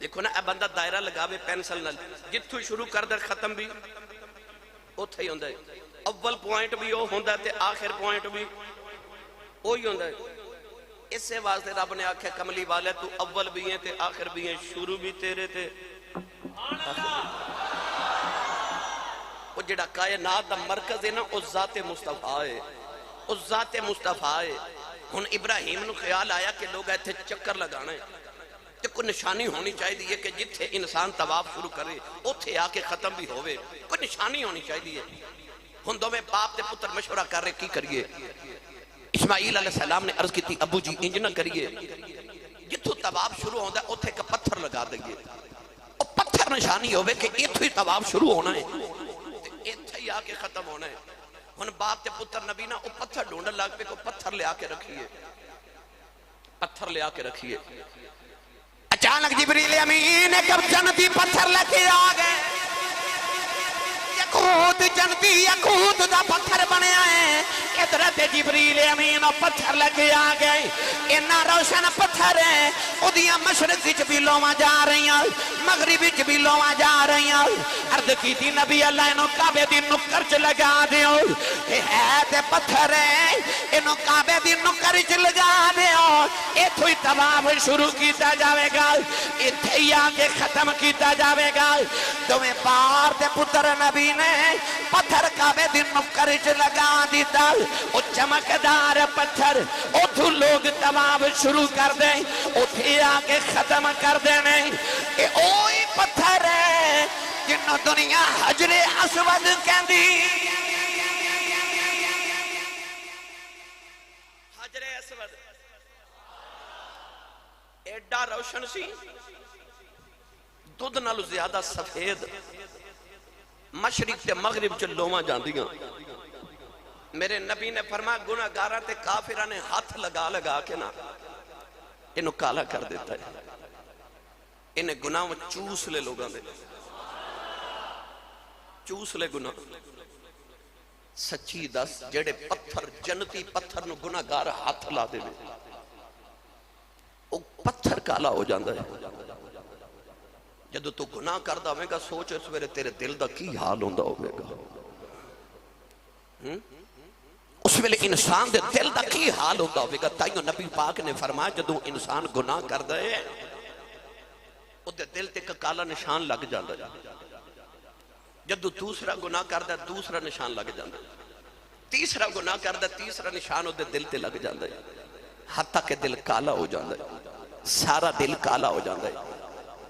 [SPEAKER 1] دیکھو نا اے بندہ دائرہ لگاوے پینسل نال جتھوں شروع کر در ختم بھی اوتھے ہی ہوندا ہے. اول پوائنٹ بھی وہ ہوندا تے آخر پوائنٹ بھی وہی ہوندا ہے. اس سے واسطے رب نے آکھیا کملی والے تو اول بھی ہیں تے آخر بھی ہیں شروع بھی تیرے تے وہ جڑا کائنات دا مرکز ہے نا اس ذات مصطفیٰ ہے اس ذات مصطفیٰ ہے. ہن ابراہیم نو خیال آیا کہ لوگ ایتھے چکر لگانا ہے تے کوئی نشانی ہونی چاہیے کہ جتھے انسان طواف شروع کرے اوتھے آ کے ختم بھی ہوئے کوئی نشانی ہونی چاہیے. ہن دوویں باپ تے پتر مشورہ کر رہے کی کریے. اسماعیل علیہ السلام نے عرض کی تھی ابو جی انج نہ کریے جتھوں طواف شروع ہوندا اوتھے ایک پتھر لگا دئیے او پتھر نشانی ہوئے کہ ایتھوں ہی طواف شروع ہونا ہے تے ایتھے ہی آ کے ختم ہونا ہے. ہن باپ تے پتر نبی نا او پتھر ڈھونڈن لگ پے کو پتھر لے آ کے رکھیے پتھر لے آ کے رکھیے. اچانک جبریل امین کب جنتی پتھر لے کے آ گئے. یقوت جنتی یقوت دا پتھر بنے آئے. ادھر جبریل امین پتھر لے کے آ گئے. اینا روشن پتھر ہے اودیاں مشرق وچ بھی لواں جا رہی ہیں مغرب وچ بھی لواں جا رہی ہیں. عرض کیتی نبی اللہ انہوں کعبے دی نکر چ لگا دیو کہ ہے تے پتھر ہے انہوں کعبے دی نکر چ لگا دیو ایتھوں ہی طواف شروع کیتا جاوے گا ایتھے ہی آ کے ختم کیتا جاوے گا. دویں پار تے پتر نبی نے پتھر کعبے دی نکر چ لگا دیتا او چمکدار پتھر اتھو لوگ طواف شروع کر دیں اتھے آ کے ختم کر دینے. اے اوہی پتھر ہے جنہوں دنیا حجر اسود کہندی. حجر اسود ایڈا روشن سی دودھ نالو زیادہ سفید مشرق تے مغرب چ لوواں جاندیاں. میرے نبی نے فرمایا گناہگاراں تے کافراں نے ہاتھ لگا لگا کے نا انہوں کالا کر دیتا ہے انہیں گناہ میں چوس لے لوگاں دے چوس لے گناہ. سچی دس جڑے پتھر جنتی پتھر نو گناہگار ہاتھ لا دے وہ پتھر کالا ہو جاندہ ہے. جدو تو گناہ کردہ ہوئے گا سوچ اس ویرے تیرے دل دا کی حال ہوندہ ہوئے گا اس ویلے انسان دے دل دا کی حال ہوندہ ہوئے گا. تائیوں نبی پاک نے فرمایا جدو انسان گناہ کردہ ہے وہ دل تے کالا نشان لگ جاندہ ہے. جدو دوسرا گناہ کردہ دوسرا نشان لگ جاندہ ہے. تیسرا گناہ کردہ تیسرا نشان وہ دل تے لگ جاندہ ہے. حتیٰ کہ دل کالا ہو جاندہ ہے سارا دل کالا ہو جاندہ ہے.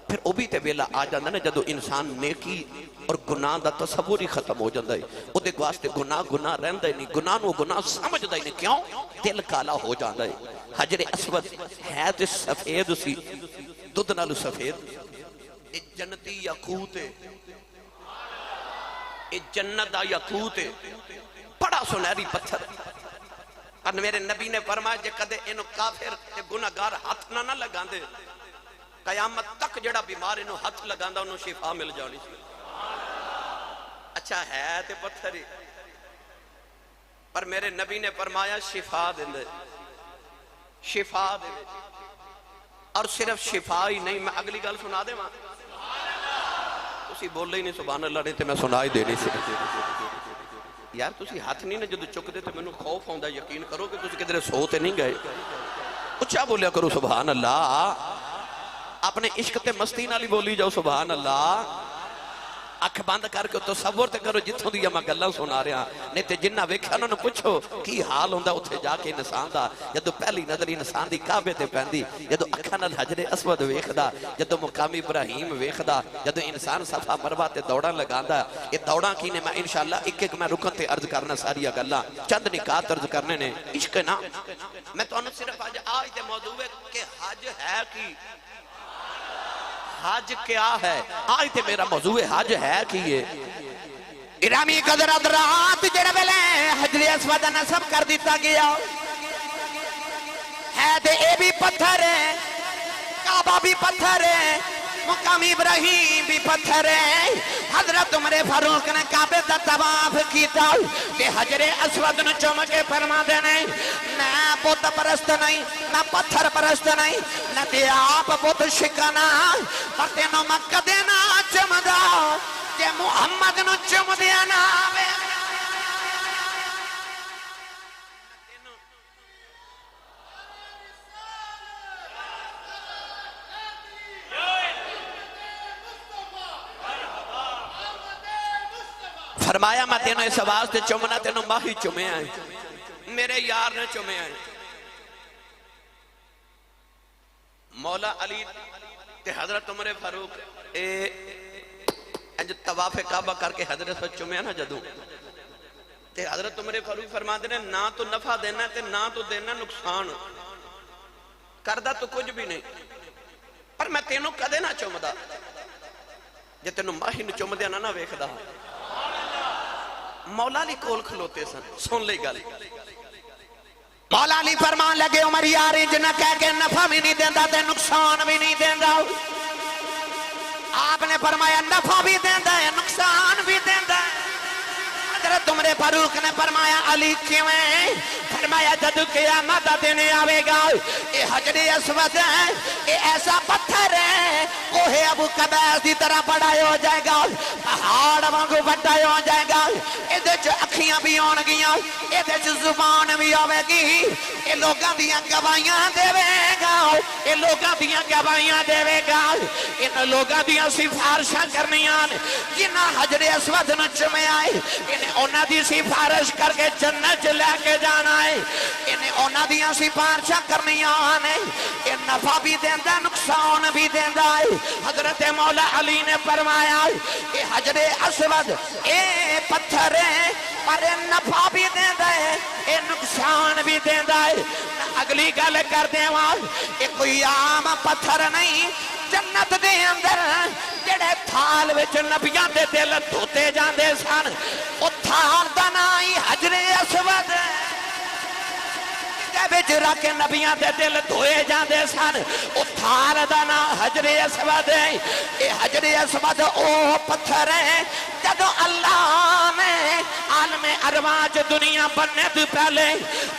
[SPEAKER 1] پھر وہ بھی تے ویلا آ جاندہ ہے جدو انسان نیکی اور گناہ دا تصور ہی ختم ہو جاندہ ہے. وہ دیکھ واسطے گناہ رہندہ ہی نہیں گناہ نو گناہ سمجھ دا ہی نہیں. کیوں؟ دل کالا ہو جاندہ ہے. حجر اسود ہے تے سفید سی دودھ نالو سفید. اے جنتی یاقوت ہے اے جنت دا یاقوت ہے بڑا سنہری پتھر. اور میرے نبی نے فرمایا جے کدے انہوں کافر تے گناہگار ہاتھ نہ لگان دے قیامت تک جڑا بیمار انہوں ہاتھ لگان دا انہوں شفا مل جانی سی. اچھا ہے تے پتھر ہی پر میرے نبی نے فرمایا شفا دے، شفا دے، اور صرف شفا ہی نہیں. میں اگلی گل سنا دے ماں، تسی بولے ہی نہیں سبحان اللہ نہیں تے میں سنا ہی دینی سی. یار تسی ہاتھ نہیں نے جدو چک دے تے میں خوف ہوندہ. یقین کرو کہ تسی کدھر سو تے نہیں گئے. اچھا بولیا کرو سبحان اللہ. اپنے عشق تے مستی نالی بولی جاؤ سبحان اللہ. اکھ بند کر کے تصور تے کرو جتھوں دیا میں گلہ سنا رہا. نہیں تے جنہ ویکھا انہوں نے پوچھو کی حال ہوندہ اتھے جا کے انسان دا. جدو پہلی نظر انسان دی کعبے تے پہندی، جدو اکھاں نال حجر اسود ویکھدا، جدو مقام ابراہیم ویکھدا، جدو انسان صفا مروہ تے دوڑاں لگاندا. یہ دوڑاں کی نے میں انشاءاللہ ایک ایک میں رکن تے عرض کرنا ساری گلہ چند نکات عرض کرنے نے. عشق نا میں تو انہوں صرف آج تے موضوع ہے کہ حج ہے کی، حج کیا ہے. آج تے میرا موضوع حج ہے کیے. ارامی قدر ادرات جڑے ویلے حجر اسود نصب کر دیتا گیا ہے تے اے بھی پتھر ہے، کعبہ بھی پتھر ہے، مقام ابراہیم بھی پتھر ہے. حضرت عمر فاروق نے کعبے دا طواف کیتا تے حجر اسود نو چوم کے فرما دینے میں بت پرست نہیں، میں پتھر پرست نہیں، نہ تے آپ بت شکنا، پر تینوں میں کدے نہ چمدا کہ محمد نو چم دیا نا. فرمایا میں تینوں اس آواز تے چمنا تینوں ماہی چمے آئے، میرے یار نے چمے آئے. مولا علی تے حضرت عمر فاروق جو طواف کعبہ کر کے حضرت سے چمے نا جدوں تے حضرت عمر فاروق فرما دینے نہ تو نفع دینا تے نہ تو دینا نقصان کردہ تو کچھ بھی نہیں، پر میں تینوں کدے نہ چمدا جے تینوں ماہی نو چم دیا نہ ویکھدا. مولا علی کول کھلوتے سن. سن لے گل مولا علی فرمان لگے عمر یار جنہ کہہ کے نفع بھی نہیں دیندہ تے نقصان بھی نہیں دیندہ. آپ نے فرمایا نفع بھی دیندہ ہے نقصان بھی دیندہ ہے. حضرت عمر فاروق نے فرمایا علی کیویں؟ فرمایا جدو قیامت دینے آوے گا اے حجر اسود ہے، اے ایسا پتھر ہے کوہ ابو قبیس دی طرح بڑا ہو جائے گا، پہاڑ وانگو بڑا ہو جائے گا. اے دے جو اکھیاں بھی ہون گیاں، اے دے جو زبان بھی ہوے گی، اے لوگاں دیاں گواہیاں دے گا، اے لوگاں دیاں گواہیاں دے گا. ان لوگاں دیاں سفارشاں کرنیاں جنہ حجر اسود نو چمے آئے انہیں اونا دی سفارش کر کے جنت لے کے جانا ہے. انہیں اونا دیاں سفارشاں کرنیاں آنے یہ نفع بھی دیندہ نقصان بھی دیندہ ہے. حضرت مولا علی نے فرمایا کہ حجر اسود اے پتھر ہے پر نفع بھی دیندہ ہے اے نقصان بھی دیندہ ہے. اگلی گل کر دیں یہ کوئی عام پتھر نہیں. جنت دے اندر جڑے تھال وچ نبیاں دے دل دھوتے جاندے سن او تھال دا نائی حجر اسود دے وچ رکھ کے نبیاں دے دل دھوئے جاندے سن او تھال دا نا حجر اسود ہے. اے حجر اسود او پتھر ہے جدو اللہ نے عالم ارواح دنیا بننے تو پہلے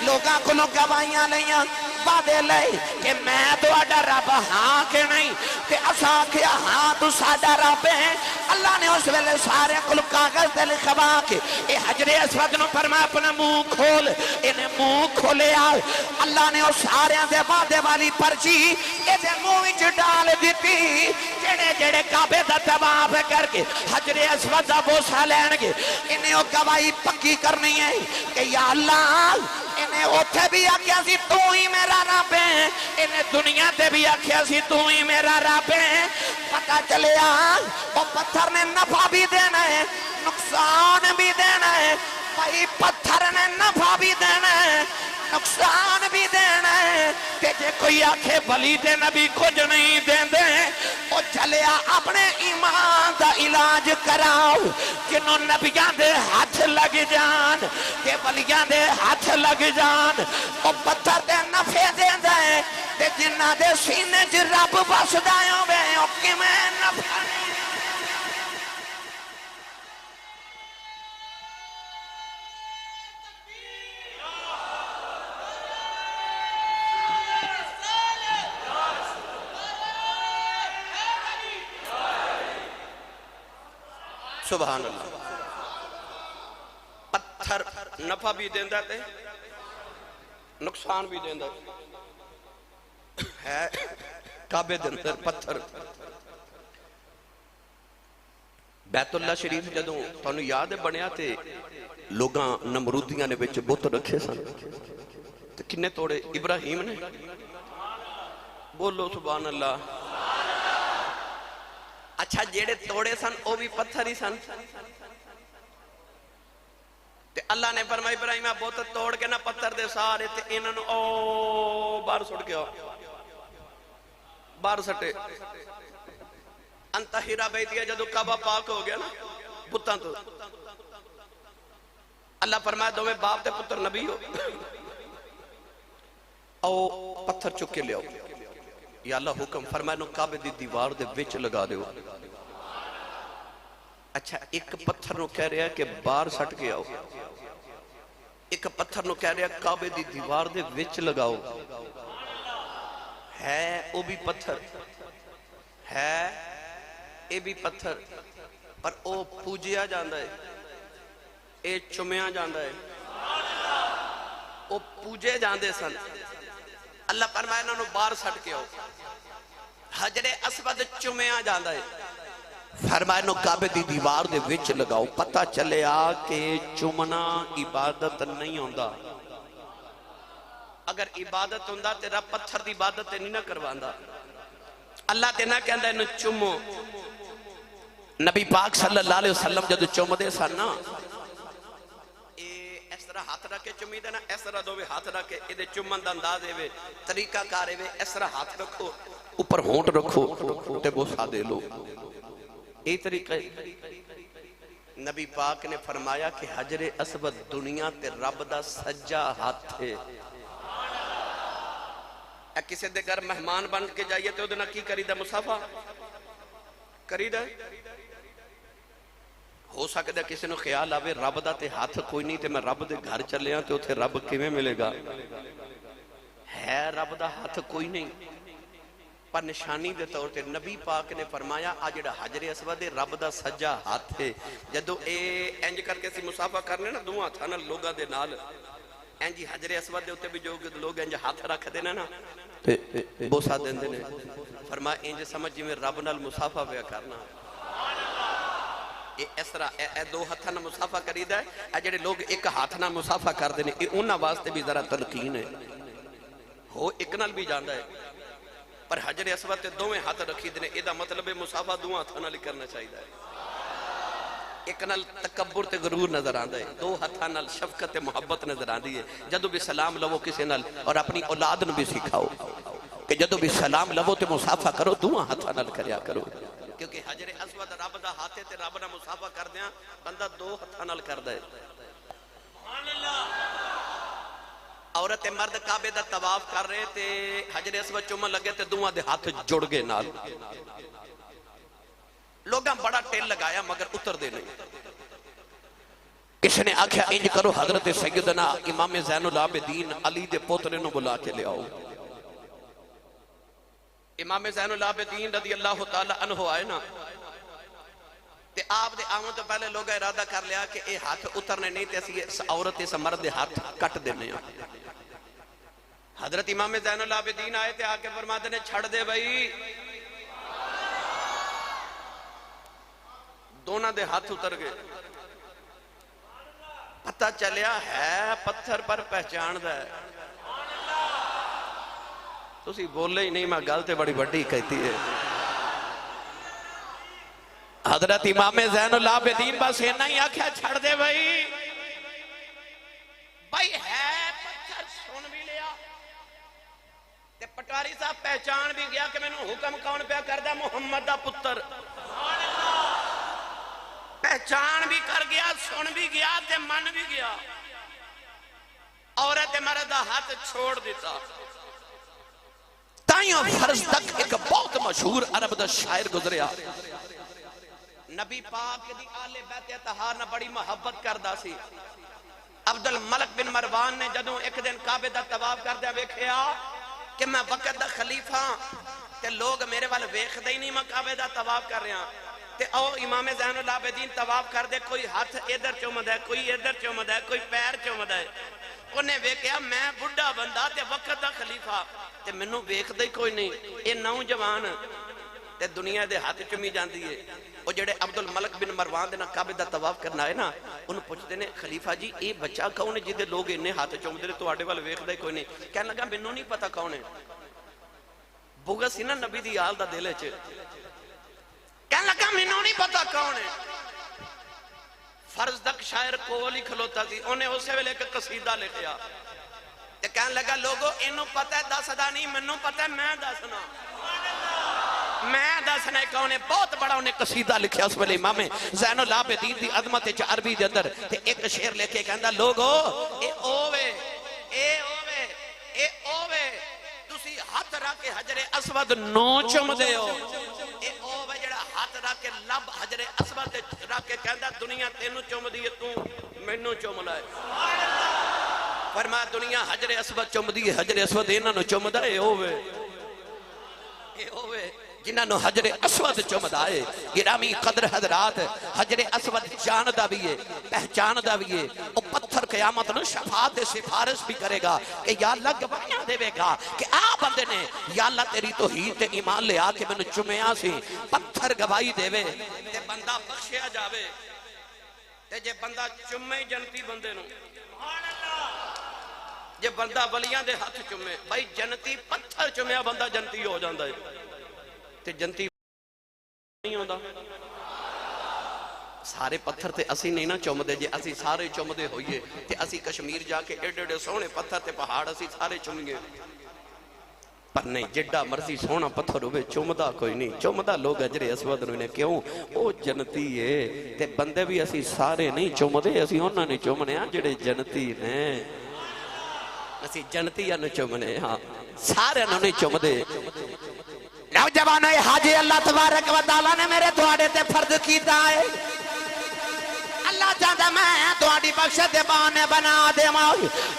[SPEAKER 1] لوگاں کو گواہیاں لیاں وعدے لے کہ میں تو آڈا رب ہاں کہ نہیں کہ اساں کیا ہاں تو ساڈا رب ہے. اللہ نے اس ویلے سارے کل کاغذ دے لکھوا کے اے حجر اسود نو فرمایا اپنا منہ کھول. انہیں منہ کھولیا اللہ نے اس سارے دے وعدے والی پرچی اے دے منہ وچ ڈال دیتی. جڑے جڑے کعبے دا طواف کر کے حجر اسود دا بوسہ لین گے انہیں وہ گواہی پکی کرنی ہے کہ یا اللہ انہیں اوتھے بھی آکھیا سی تو ہی میرا رب ہے، انہیں دنیا تے بھی آکھیا سی تو ہی میرا رب ہے. پتہ چلیا وہ پتھر نے نفع بھی دینا ہے نقصان بھی دینا ہے. بھائی پتھر نے نفع بھی دینا ہے نقصان بھی دینا ہے. کہ جے کوئی آکھے ولی تے نبی کچھ نہیں دیندے او چلیا اپنے ایمان دا علاج کراؤ. جنہوں نبیاں دے ہاتھ لگ جان کہ ولیاں دے ہاتھ لگ جان او پتھر دے نفع دیندے ہیں تے جنہ دے سینے چ رب بسدا ہوے او کیویں نفع نہیں. سبحان اللہ. پتھر نفع بھی دیندہ تے نقصان بھی دیندہ ہے. کعبے دے اندر پتھر. بیت اللہ شریف جدوں تانوں یاد ہے بنیا تے لوگاں نمرودیاں نے وچ بت رکھے سن تے کنے توڑے؟ ابراہیم نے. بولو سبحان اللہ. اچھا جیڑے توڑے سن او بھی پتھر ہی سن تے اللہ نے فرمایا ابراہیم بت توڑ کے نہ پتھر دے سارے تے انہاں نوں او باہر سٹ کے باہر سٹے. انتہ ہیرا بیتیا جدو کعبہ پاک ہو گیا نا بتاں تو اللہ فرمایا دو میں باپ تے پتر نبی ہو او پتھر چکے لے آؤ. یا اللہ حکم فرمایا نو کعبے دی دیوار دے وچ لگا دیو. اچھا ایک پتھر نو کہہ رہا ہے کہ باہر سٹ کے آؤ, ایک پتھر نو کہہ رہا ہے کعبے دی دیوار دے وچ لگاؤ. ہے او بھی پتھر ہے اے بھی پتھر پر او پوجیا جاندہ ہے اے چمیا جاندہ ہے. او پوجے جاندے سن. اللہ فرمایا انہوں نے باہر سٹ کے آؤ. حجر اسود چمیا جاندہ ہے. فرمایا انہوں کعبے دی دیوار دے وچ لگاؤ. پتہ چلے آ کہ چمنا عبادت نہیں ہوندہ. اگر عبادت ہوندہ تیرا پتھر دی عبادت نہیں نہ کرواندہ. اللہ تے نہ کہندہ انہوں چمو. نبی پاک صلی اللہ علیہ وسلم جدو چم دے سن نا اس طرح ہاتھ رکھے چمی دینا, اس طرح دو بھی ہاتھ رکھے ادھے چمن دا انداز ہے طریقہ کارے وے. اس طرح ہاتھ رکھو اوپر ہونٹ رکھو تے بوسا دے لو. یہ طریقہ نبی پاک نے فرمایا کہ حجر اسود دنیا تے رب دا سجا ہاتھ ہے. کسی دے گھر مہمان بن کے جائیے تو ادھے نہ کی کری دا مصافہ کری دا. ہو سکتا ہے کسی نے خیال آوے رب دا تے ہاتھ کوئی نہیں تے میں رب دے گھر چلے ہاں تے اتھے رب کیویں ملے گا. ہے رب دا ہاتھ کوئی نہیں پر نشانی دے طور تے نبی پاک نے فرمایا آج جڑا حجر اسود دے رب دا سجا ہاتھ ہے. جدو اے انج کر کے سی مصافہ کرنے نا دو ہاتھاں نال لوگاں دے نال انج حجر اسود دے اوتے بھی جو لوگ انج ہاتھ رکھ دے نا تے بوسا دیندے نے. فرمایا انج سمجھ جویں رب نال مصافہ پیا کرنا. اس طرح اے دو ہاتھاں نال مصافہ کریدا ہے. اے جڑے لوگ ایک ہاتھ نال مصافہ کردے نے اے انہاں واسطے بھی ذرا تلقین ہے. ہو ایک نال بھی جاندا ہے پر حجر اسود تے دوویں ہاتھ رکھی دے نے. اے دا مطلب ہے مصافہ دو ہاتھاں نال کرنا چاہیدا ہے. ایک نال تکبر تے غرور نظر آندا ہے, دو ہاتھاں نال شفقت تے محبت نظر آندی ہے. جدو بھی سلام لو کسی نال اور اپنی اولاد نو بھی سکھاؤ کہ جدو بھی سلام لو تے مصافہ کرو دو ہاتھاں نال کریا کرو. کیونکہ حجر اسود رب دا ہاتھ تے رب نال مصافہ کر دیاں بندہ دو ہاتھاں نال کردا ہے. سبحان اللہ. عورت مرد کعبے دا طواف کر رہے تے حجر اسود چومن لگے تے دوواں دے ہاتھ جڑ گئے نال. لوگاں بڑا ٹیل لگایا مگر اتر دے نہیں. کسی نے آکھیا انج کرو حضرت سیدنا امام زین العابدین علی دے پوترے نو بلا کے لے آؤ. امام زین العابدین رضی اللہ تعالی عنہ آئے نا تے آپ دے آمن تو پہلے لوگا ارادہ کر لیا کہ اے ہاتھ اترنے نہیں تے اس عورت اس مرد ہاتھ کٹ دینے ہیں. حضرت امام زین العابدین آئے تے آکے فرماتے نے چھڑ دے بھائی. دونہ دے ہاتھ اتر گئے. پتہ چلیا ہے پتھر پر پہچان دا ہے. تسی بولے ہی نہیں, میں گلتے بڑی بڑی کہتی ہے. حضرت امام زین العابدین بس اینا ہی آکھیا چھڑ دے بھائی. بھائی ہے پتھر سن بھی لیا تے پٹواری صاحب پہچان بھی گیا کہ میں نے حکم کون پہ کردہ محمد دا پتر. پہچان بھی کر گیا, سن بھی گیا تے من بھی گیا. عورت مرد ہاتھ چھوڑ دیتا. تائیوں فرض تک ایک بہت مشہور عرب دا شاعر گزریا. نبی پاک دی آل بیت اطہار نہ بڑی محبت کردہ سی. عبد الملک بن مروان نے جدوں ایک دن کعبے دا طواف کردہ ویکھیا کہ میں وقت دا خلیفہ تے لوگ میرے والے ویکھ دے ہی نہیں, میں کعبے دا طواف کر رہا.
[SPEAKER 2] تے او امام زین العابدین طواف کر دے، کوئی ہاتھ ادھر چومد ہے، کوئی ادھر چومد ہے، کوئی پیر چومد ہے. انہیں ویکھیا میں بڑھا بندہ تے وقت دا خلیفہ تے منوں ویکھدا ہی کوئی نہیں، اے نوجوان تے دنیا دے ہاتھ چمی جاندی ہے. وہ جڑے عبد الملک بن مروان دے نا کعبے دا طواف کرنا ہے نا، انہوں پوچھتے نے خلیفہ جی اے بچہ کون ہے جدے لوگ انہیں ہاتھ چومدے نے تواڈے وال ویکھدا ہی کوئی نہیں؟ کہنے لگا منوں نہیں پتہ کون ہے. بغض سی نا نبی دی آل دا دل وچ، کہنے لگا منوں نہیں پتہ کون ہے. فرزدق شاعر کول ہی کھلوتا تھی، انہیں اسے ویلے ایک قصیدہ لکھیا تے کہنے لگا لوگو انہوں پتہ ہے دسدا نہیں، منوں پتہ ہے میں دسنا، میں دسنا ہے کون ہے. بہت بڑا انہیں قصیدہ لکھیا اس ویلے امام زین العابدین دی عظمت وچ عربی دے اندر تے ایک شعر لے کے کہندا لوگو اے اووے اے اووے اے اووے تسی ہاتھ رکھ کے حجر اسود نو چم دے ہو. اے اووے جڑا ہاتھ رکھ کے لب حجر اسود رکھ کے کہندا دنیا تینوں چم دی ہے تو مینوں چم لائے. فرمایا دنیا حجر اسود چم دی ہے، حجر اسود انہاں نو چمدا اے اووے اے اووے جنہاں نو حجر اسود چمد آئے. گرامی قدر حضرات حجر اسود جاندا بھی ہے، پہچاندا بھی ہے. او پتھر قیامت نو شفاعت سفارش بھی کرے گا کہ یا اللہ گواہیاں دے گا کہ آ بندے نے یا اللہ تیری توحید تے ایمان لے آ کے مینوں چمیا سی. پتھر گواہی دے تے بندہ بخشیا جاوے تے جے بندہ چمے جنتی بندے نو، جے بندہ ولیاں دے ہاتھ چمے بھائی جنتی پتھر چمیا بندہ جنتی ہو جاندا ہے تے جنتی نہیں ہوندا. سارے پتھر تے اسی نہیں نا چمدے، جے اسی سارے چمدے ہوئیے تے اسی کشمیر جا کے ایڈے ایڈے سونے پتھر تے پہاڑ اسی سارے چمگے. پر نہیں جڈا مرضی سونا پتھر ہوئے چمدہ کوئی نہیں. چمدہ لوگ حجر اسود نو نے کیوں؟ او جنتی ہے تے بندے بھی اسی سارے نہیں چمدے، اسی انہاں نے چمنے ہاں جڑے جنتی نے. اسی جنتی نو چمنے ہاں، سارے نو نہیں چمدے. نوجوانوں حاجی اللہ تبارک و تعالیٰ نے میرے تواڈے تے فرض کیتا ہے. اللہ چاہتا میں تواڈی بخشت بانے بنا دے ماں.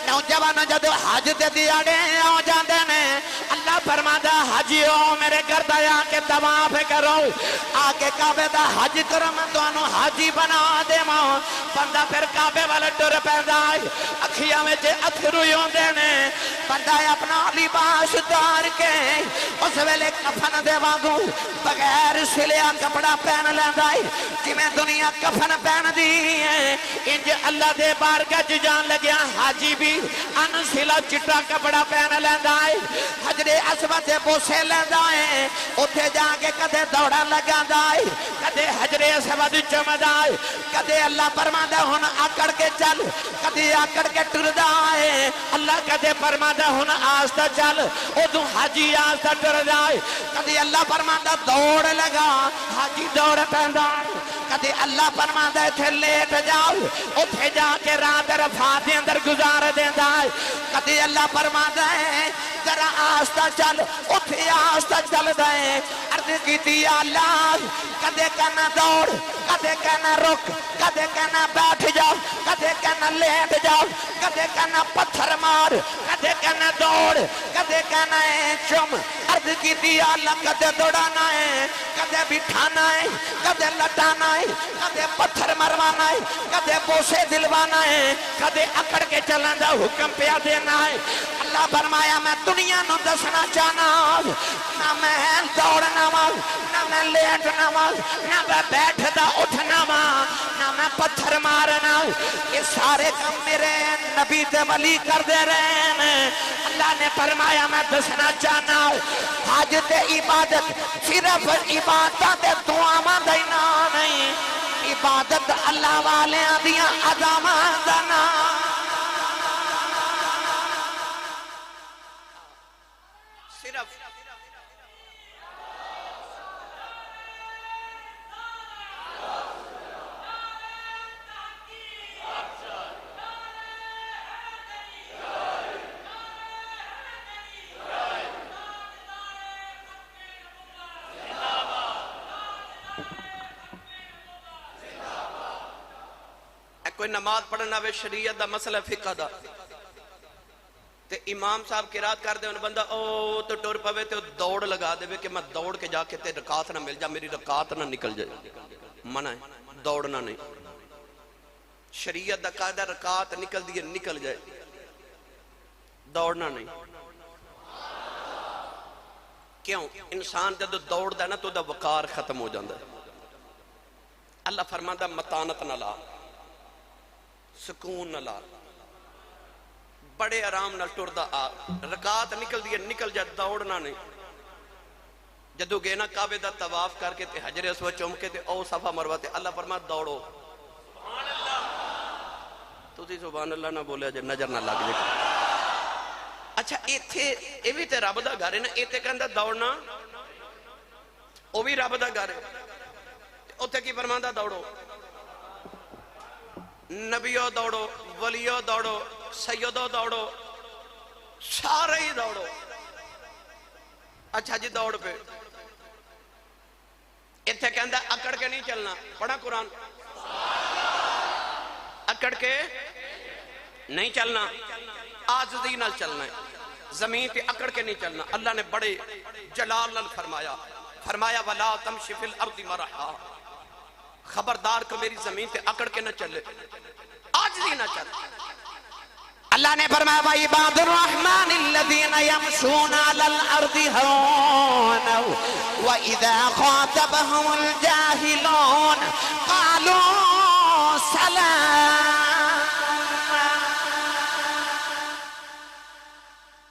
[SPEAKER 2] نوجوانوں جدو حج تے دیاڑے آ جاندے نے اللہ فرماتا حجیو میرے گھر دیا کے طواف کرو، آکے کعبے دا حج کرو میں توانو حاجی بنا دے ماں. بندہ پھر کعبے والے ٹر پیندا ہے، اکھیاں وچ اتھرو ہوندے نے. بندہ اپنا لباس اتار کے اس ویلے کفن دے وانگو بغیر سلیا کپڑا پہن لیندا ہے. جویں دنیا کفن پہن دی ہے انج اللہ دے بارگاہ وچ جان لگیا حاجی بھی ان سلا چٹا کپڑا پہن لیندا ہے. حجر اسود دے بوسے لیندا ہے، اوتھے جا کے کدے دوڑا لگاندا ہے، کدے حجر اسود چمدا ہے، کدے اللہ فرماندا ہن آکڑ کے چل، کدے آکڑ کے ٹردا ہے. اللہ کدے فرماندا ہن آستا چل، اودوں حاجی آستا ٹر جائے. کدے اللہ فرماندا دوڑ لگا، حاجی دوڑ پیندا ہے. کدے اللہ فرماندا ایتھے لیٹ جاؤ، اوتھے جا کے رات عرفات دے اندر گزار دیندا ہے. کدے اللہ فرماندا ہے ذرا آستا چل، اوتھے آستا چل دے. عرض کیتی یا اللہ کدے کہنا دوڑ، کدے کہنا رک، کدے کہنا بیٹھ جاؤ، کدے کہنا لیٹ جاؤ، کدے کہنا پتھر مار، کدے کہنا دوڑ، کدے کہنا ہے چم. عرض کیتی یا اللہ کدے دوڑانا ہے، کدے بٹھانا ہے، کدے لٹانا ہے، کدے پتھر مروانا ہے، کدے بوسے دلوانا ہے، کدے اکڑ کے چلن دا حکم پیا دینا ہے. اللہ فرمایا میں دنیا نو دسنا چاہنا نہ میں دوڑنا وا، نہ میں لیٹنا وا، نہ میں بیٹھدا اٹھنا وا، نہ میں پتھر مارنا. یہ سارے کام میرے نبی تے ولی کر دے رہے ہیں. اللہ نے فرمایا میں دسنا چاہنا حج تے عبادت صرف عبادت تے دعاواں دا نام نہیں، عبادت اللہ والیاں دیاں اداماں دا نام. صرف کوئی نماز پڑھنا وے شریعت دا مسئلہ فقہ دا تے امام صاحب قرات کر دے بندہ او تو ٹر پوے تے دوڑ لگا دے کہ میں دوڑ کے جا کے تے رکعت نہ مل جا، میری رکعت نہ نکل جائے، منع ہے، دوڑنا نہیں۔ شریعت دا قاعدہ رکعت نکل دیے نکل جائے، دوڑنا نہیں۔ کیوں؟ انسان جب دوڑ دا نا تو دا وقار ختم ہو جاندہ ہے۔ اللہ فرماندہ متانت نہ لا، سکون نہ لا، بڑے آرام نہ ٹردہ آ، رکعت نکل دیے نکل جائے، دوڑنا نہیں۔ جدو گئے نا کعبے دا طواف کر کے تے حجر اسود چوم کے تے او صفا مروہ تے اللہ فرما دوڑو۔ تو تھی سبحان اللہ نہ بولے جے نظر نہ لگ جائے۔ اچھا یہ بھی تے رب دا گھر ہے نا، ایتھے کہندہ دوڑنا، او بھی رب دا گھر ہے، اوتھے کی فرماندہ دوڑو، نبیوں دوڑو، ولیوں دوڑو، سیدوں دوڑو، سارے ہی دوڑو۔ اچھا جی دوڑ پہ ایتھے کہندہ اکڑ کے نہیں چلنا، پڑھا قرآن، اکڑ کے نہیں چلنا، آجزی نال چلنا ہے، زمین پہ اکڑ کے نہیں چلنا۔ اللہ نے بڑے جلال نال فرمایا وَلَا تَمْشِ فِي الْأَرْضِ مَرَحًا، خبردار کو میری زمین پہ اکڑ کے نہ چلے، آجزی نہ چلے۔ اللہ نے فرمایا وَعِبَادُ الرَّحْمَنِ الَّذِينَ يَمْشُونَ عَلَى الْأَرْضِ هَوْنًا وَإِذَا خَاطَبَهُمُ الْجَاهِلُونَ قَالُوا سَلَامًا۔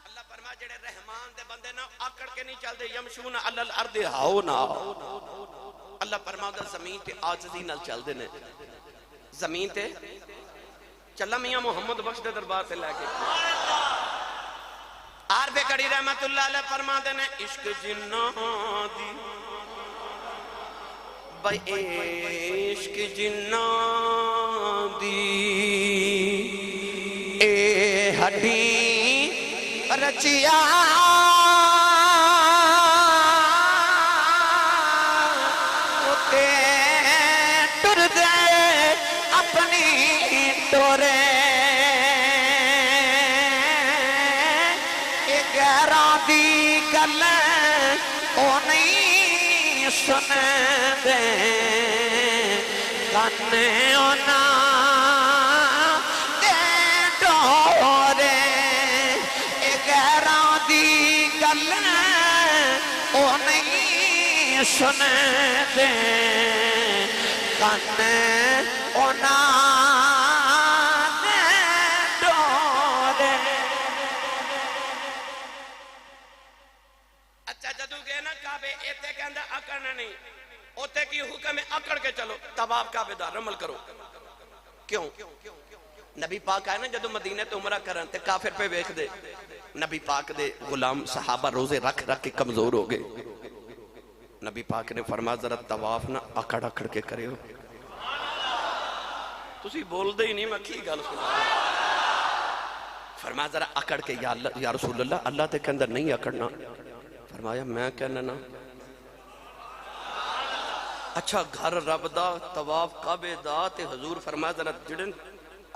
[SPEAKER 2] اللہ فرمایا جڑے رحمان دے بندے نا اکڑ کے نہیں چل دے، یمشون علی الارض ہونا، اللہ فرمایا زمین تے عاجزی نال چل دے نے، زمین تے چلا میاں محمد بخش دے دربار سے لے کے عارف کڑی رحمت اللہ علیہ فرما دے نے عشق جنہ دی بھائی عشق جنہ دی اے ہڈی رچیا تے ٹر دے اپنی ٹورے غیران دی گل او نہیں سن دے کنے اونا دے ڈورے غیران دی گل او نہیں سن دے کنے اونا نہیں اوتے کی حکم ہے اکڑ کے چلو، طواف کعبے دا عمل کرو۔ کیوں؟ نبی پاک آئے نا جدو مدینہ تے عمرہ کرن تے کافر پہ ویکھ دے، نبی پاک دے غلام صحابہ روزے رکھ رکھ کے کمزور ہو گئے، نبی پاک نے فرمایا ذرا طواف نہ اکڑ اکڑ کے کرے ہو۔ تسی بول دے ہی نہیں میں کی گل سنا، فرمایا ذرا اکڑ کے یا رسول اللہ، اللہ تے کہندر نہیں اکڑنا، فرمایا میں کہنا نا اچھا گھر رب دا طواف کعبے دا تے حضور فرمایا ذرا جڑن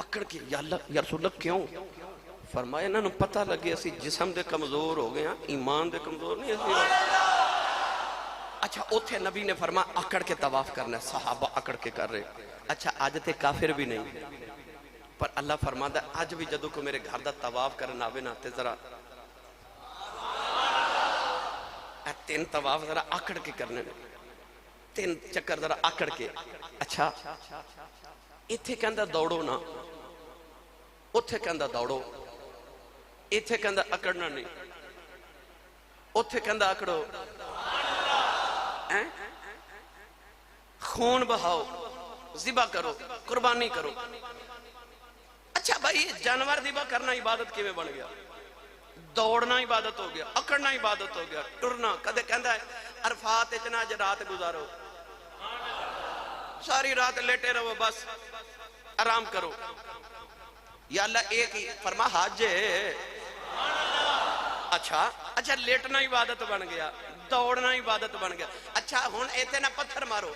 [SPEAKER 2] اکڑ کے یا رسول اللہ کیوں؟ فرمایا انہوں پتہ لگے اسی جسم دے کمزور ہو گئے ہیں، ایمان دے کمزور نہیں اسی۔ اچھا اوتھے نبی نے فرمایا اکڑ کے طواف کرنا ہے، صحابہ اکڑ کے کر رہے۔ اچھا آج تے کافر بھی نہیں، پر اللہ فرماتا ہے آج بھی جدو کو میرے گھر دا طواف کرنا آوے نا تے ذرا تین طواف ذرا اکڑ کے کرنے، تین چکر ذرا اکڑ کے۔ اچھا ایتھے کہندہ دوڑو نا، اتھے کہندہ دوڑو، ایتھے کہندہ اکڑنا نہیں، اتھے کہندہ اکڑو، خون بہاؤ، ذبح کرو، قربانی کرو۔ اچھا بھائی جانور ذبح کرنا عبادت کیویں بن گیا؟ دوڑنا عبادت ہو گیا، اکڑنا عبادت ہو گیا، ٹرنا کدے کہندہ ہے عرفات اتنا جو رات گزارو، ساری رات لیٹے رہو، بس آرام کرو۔ یا اللہ ایک ہی فرما حج ہے۔ اچھا لیٹنا عبادت بن گیا، دوڑنا عبادت بن گیا۔ اچھا ہون ایتے نہ پتھر مارو،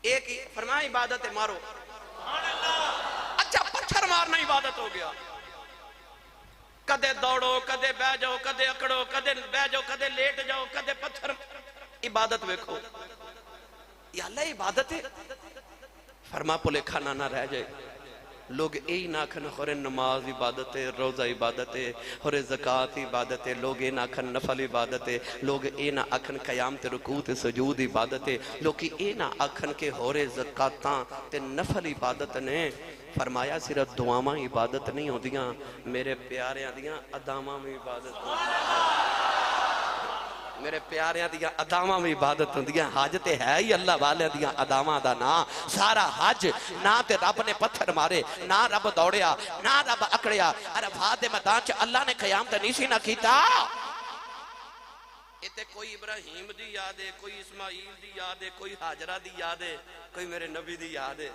[SPEAKER 2] ایک ہی فرما عبادت ہے، مارو۔ اچھا پتھر مارنا عبادت ہو گیا، کدے دوڑو کدے بہ جاؤ کدے اکڑو کدے بہ جاؤ کدے لیٹ جاؤ کدے پتھر عبادت ویکھو یا اللہ عبادت ہے فرما پلے کھانا نہ رہ جائے لوگ اے نہ کھن خورے نماز عبادت ہے روزہ عبادت ہے خورے زکاة عبادت ہے لوگ اے نہ کھن نفل عبادت ہے لوگ اے نہ اکھن قیام تے رکوع تے سجود عبادت ہے لوگ اے نہ اکھن کے خورے زکاتاں تے نفل عبادت نے فرمایا صرف دعاواں عبادت نہیں ہوندیاں میرے پیاریاں دیاں اداماں میں عبادت میرے پیاریاں دیاں اداماں میں عبادت ہوندیاں حج تے ہے ہی اللہ والے دیاں اداماں دا نا سارا حج نہ تے رب نے پتھر مارے نہ رب دوڑیا نہ رب اکڑیا عرفات دے میدان چ اللہ نے قیام تے نہیں سی نہ کیتا تے کوئی ابراہیم دی یاد ہے کوئی اسماعیل دی یاد ہے کوئی حاجرہ دی یاد ہے کوئی میرے نبی دی یاد ہے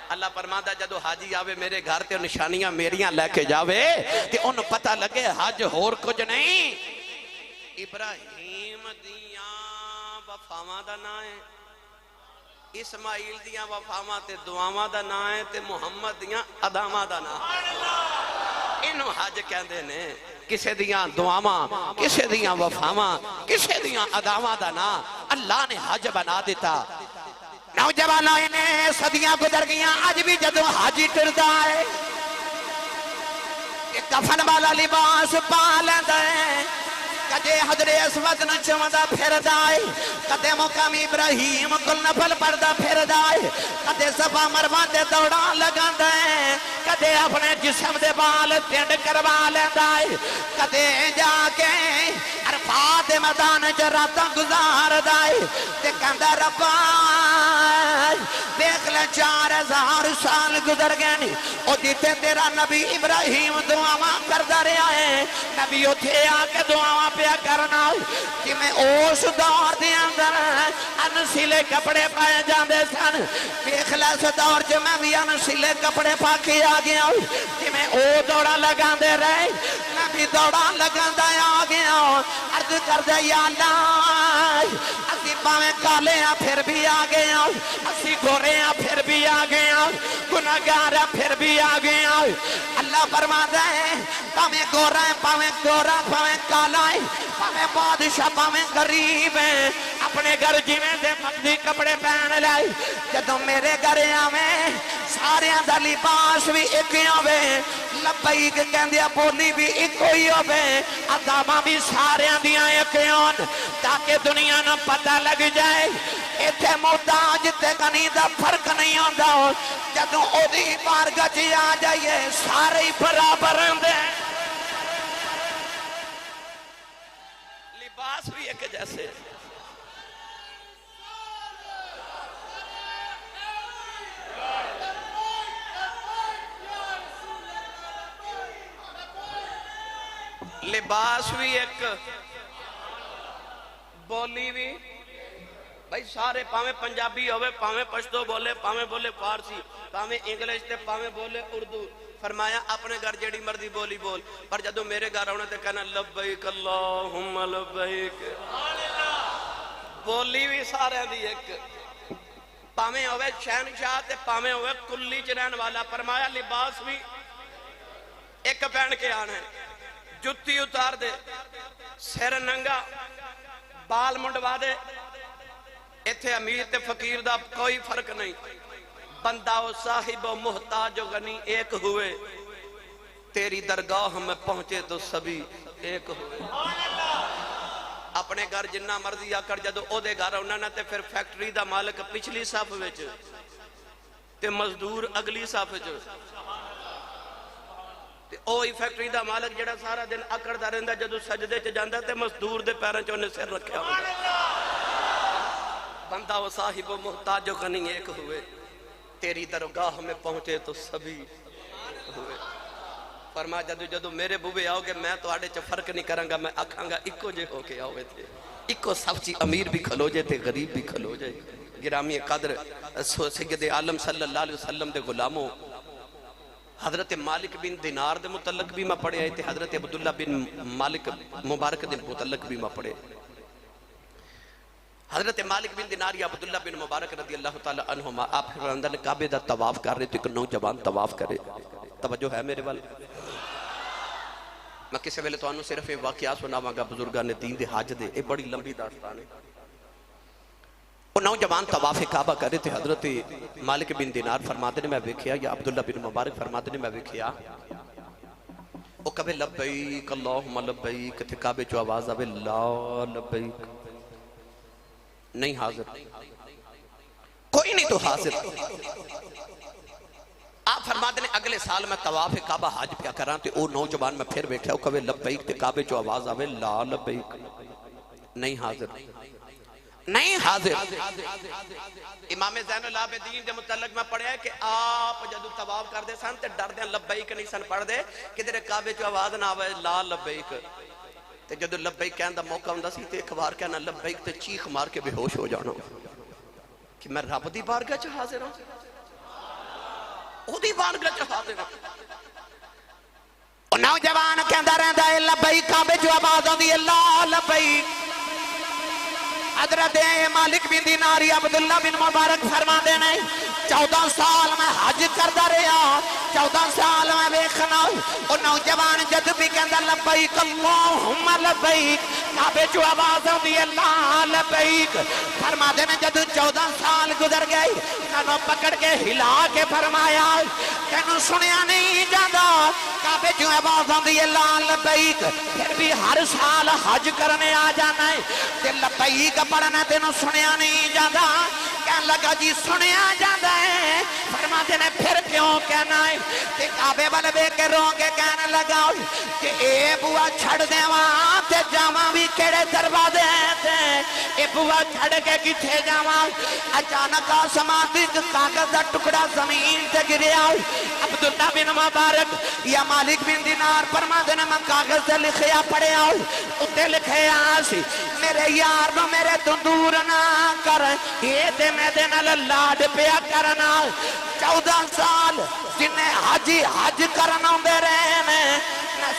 [SPEAKER 2] اللہ فرماتا جدو حاجی آوے میرے گھر تے نشانیاں میریاں لے کے جاوے تے ان پتہ لگے حج ہور کچھ نہیں ابراہیم دیاں وفاواں دا نا ہے اسماعیل دیاں وفاواں تے دعاواں دا نا ہے تے محمد دیاں اداماں دا نا انہوں حج کہندے نے کسے دیاں دعاواں کسے دیاں وفاواں کسے دیاں اداماں دا نا اللہ نے حج بنا دیتا نوجوانوں انہیں صدیاں گزر گیاں آج بھی جدو حاجی ٹردا ہے کہ کفن والا لباس پا لیندے کدے حضر اسود نہ چمدا پھر دائے کدے مقام ابراہیم کل نفل پردہ پھر دائے کدے صفا مروہ دے دوڑا لگا دے کدے اپنے جسم دے بال تینڈ کروا لیندہ ہے کدے جا کے عرفات میدان جراتاں گزار دائے تے کہندہ ربا دیکھ لے 4000 سال گزر گئے نہیں او دیتے تیرا نبی ابراہیم دعاواں کردہ رہا ہے نبی اتھے آکے دعاواں پیا کرنا کہ میں اوس دور دے اندر انسیلے کپڑے پائے جاندے سن دیکھ لے اس دور جو میں بھی انسیلے کپڑے پا کے آگیا کہ میں او دوڑا لگا دے رہے نبی دوڑا لگا دے آگیا عرض کر دے یا اللہ اسی پاویں کالے ہیں پھر بھی آگے آؤ اسی گورے ہیں پھر بھی آگے آؤ گناہگار ہیں پھر بھی آگے آؤ اللہ فرما دے پاویں گورا ہے پاویں گورا پاویں کالا ہے پاویں بادشاہ پاویں غریب ہے اپنے گھر جیویں دے مقدی کپڑے پہن لائے جدوں میرے گھر آویں سارے دا لباس بھی ایک ہوے لبیک کہندیا بولی بھی ایک ہوئی ہوے اداماں بھی سارے دیاں ایک ہون تاکہ دنیا نہ پتہ لگ جائے ایتھے محتاج تے غنی دا فرق نہیں ہوندا جدوں او دی بارگاہ چ آ جائیے سارے برابر ہوندے لباس بھی ایک جیسے لباس بھی ایک بولی بھی بھائی سارے پاویں پنجابی ہوئے پاویں پشتو بولے پاویں بولے فارسی پاویں انگلش تے پاویں بولے اردو فرمایا اپنے گھر جیڑی مردی بولی بول پر جدو میرے گھر ہونے تے کہنا لبیک اللہم لبیک بولی بھی سارے دی ایک پاویں ہوئے شہنشاہ تے پاویں ہوئے کلی چرین والا فرمایا لباس بھی ایک پہن کے آنا ہے جتی اتار دے سر ننگا بال منڈوا دے ایتھے امیر تے فقیر دا کوئی فرق نہیں بندہ و صاحب و محتاج و غنی ایک ہوئے تیری درگاہ میں پہنچے تو سبھی ایک ہوئے اپنے گھر جنہ مرضی آکر جدو او دے گھر انہوں نے تے پھر فیکٹری دا مالک پچھلی صاف وچ تے مزدور اگلی صاف وچ اوہی فیکٹری دا مالک جڑا سارا دن اکڑ دا رہندا جدو سجدے چ جاندا تے مزدور دے پیراں چ اونے سر رکھیا ہوندا بندہ و صاحب و محتاج و غنی ایک ہوئے تیری درگاہ میں پہنچے تو سبھی ہوئے فرما جدو میرے بوبے آؤ گے میں تو آڑے چ فرق نہیں کروں گا میں آکھاں گا اکو جے ہو کے آؤے تھے اکو سفچی امیر بھی کھلو جائے تھے غریب بھی کھلو جائے گرامی قدر سید عالم صلی اللہ علیہ وسلم دے غلاموں حضرت مالک بن دینار دے متعلق بھی میں پڑھے آئے تھے حضرت عبداللہ بن مالک مبارک دے متعلق بھی میں پڑھے حضرت مالک بن دینار یا عبداللہ بن مبارک رضی اللہ تعالی عنہما آپ اندر کعبے دا طواف کر رہے تھے کہ نوجوان طواف کرے توجہ ہے میرے والے میں کسی ویلے تو صرف یہ واقعہ سناواں گا بزرگاں نے دین دے حج دے، یہ بڑی لمبی داستان ہے۔ وہ نوجوان طواف کعبہ کر رہے تھے، حضرت مالک بن دینار فرماتے نے میں ویکھیا، یا عبداللہ بن مبارک فرماتے نے میں ویکھیا، وہ کبھی لبیک اللہم لبیک تے کعبے جو آواز آوے لا لبیک، نہیں حاضر، کوئی نہیں تو حاضر۔ آپ فرماتے ہیں اگلے سال میں طواف کعبہ حج پیا کراں تے او نوجوان میں پھر ویکھیا، وہ کبھی لبیک تے کعبے جو آواز آوے لا لبیک، نہیں حاضر، نہیں حاضر۔ امام زین العابدین دے متعلق میں پڑھیا ہے کہ آپ جدو طواف کر دے سن تے ڈر دیں لبیک نہیں سن پڑھ دے کہ تیرے کعبے جو آواز نہ آوے لا لبیک، تے جدو لبیک کہن دا موقع ہوندا سی تے ایک بار کہنا لبیک تے چیخ مار کے بے ہوش ہو جانا کہ میں رب دی بارگاہ چ حاضر ہوں، او دی بارگاہ چ حاضر ہوں۔ او نوجوان کہندا رہندا ہے لبیک کعبے جو آواز آندی ہے لا لبیک۔ حضرت مالک بن دیناری عبداللہ بن مبارک فرما دینے 14 سال میں حج کردہ رہا، 14 سال میں بیکھنا، اور نوجوان جد بھی کہندہ لبیک اللہم لبیک، کعبے جو آواز ہوتی ہے لا لبیک۔ فرما دینے جد 14 سال گزر گئی، کانوں پکڑ کے ہلا کے فرمایا کہنوں سنیا نہیں جاندہ، کعبے جو آواز ہوتی ہے لا لبیک، پھر بھی ہر سال حج کرنے آ جانا ہے، تے لبیک پڑھنا تینوں سنیا نہیں جاندہ، کہنے لگا جی سنیا جاندہ ہے۔ فرماتے نے پھر کیوں کہنا ہے، کہ کعبے والے بے کے رونگے کہنے لگا کہ اے بوا چھڑ دے وہاں تے جاواں بھی کیڑے دروازے تھے، اے بوا چھڑ کے کتھے جاواں۔ اچانک آسمان تے کاغذ دا ٹکڑا زمین تے گریا، عبداللہ بن مبارک یا مالک بن دینار فرماتے نے میں کاغذ تے لکھیا پڑھیا، اتے لکھیا سی میرے یار نو میرے تو دور نہ کر، یہ تے میں دے نال لاڈ پیا کرنا۔ 14 سال جنہیں حج کرنا دے رہے ہیں،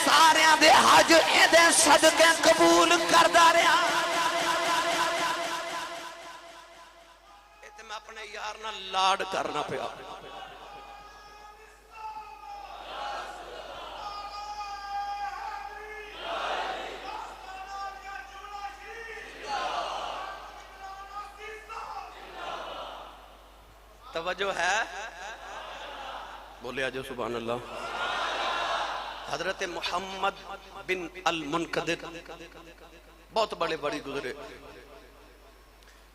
[SPEAKER 2] سارے دے حج اے دے صدقے قبول کردہ رہا۔ یہ تے میں اپنے یار نال لاڈ کرنا پیا۔ توجہ ہے، بولے آجو سبحان اللہ۔ حضرت محمد بن المنقدر بہت بڑے بڑی گزرے،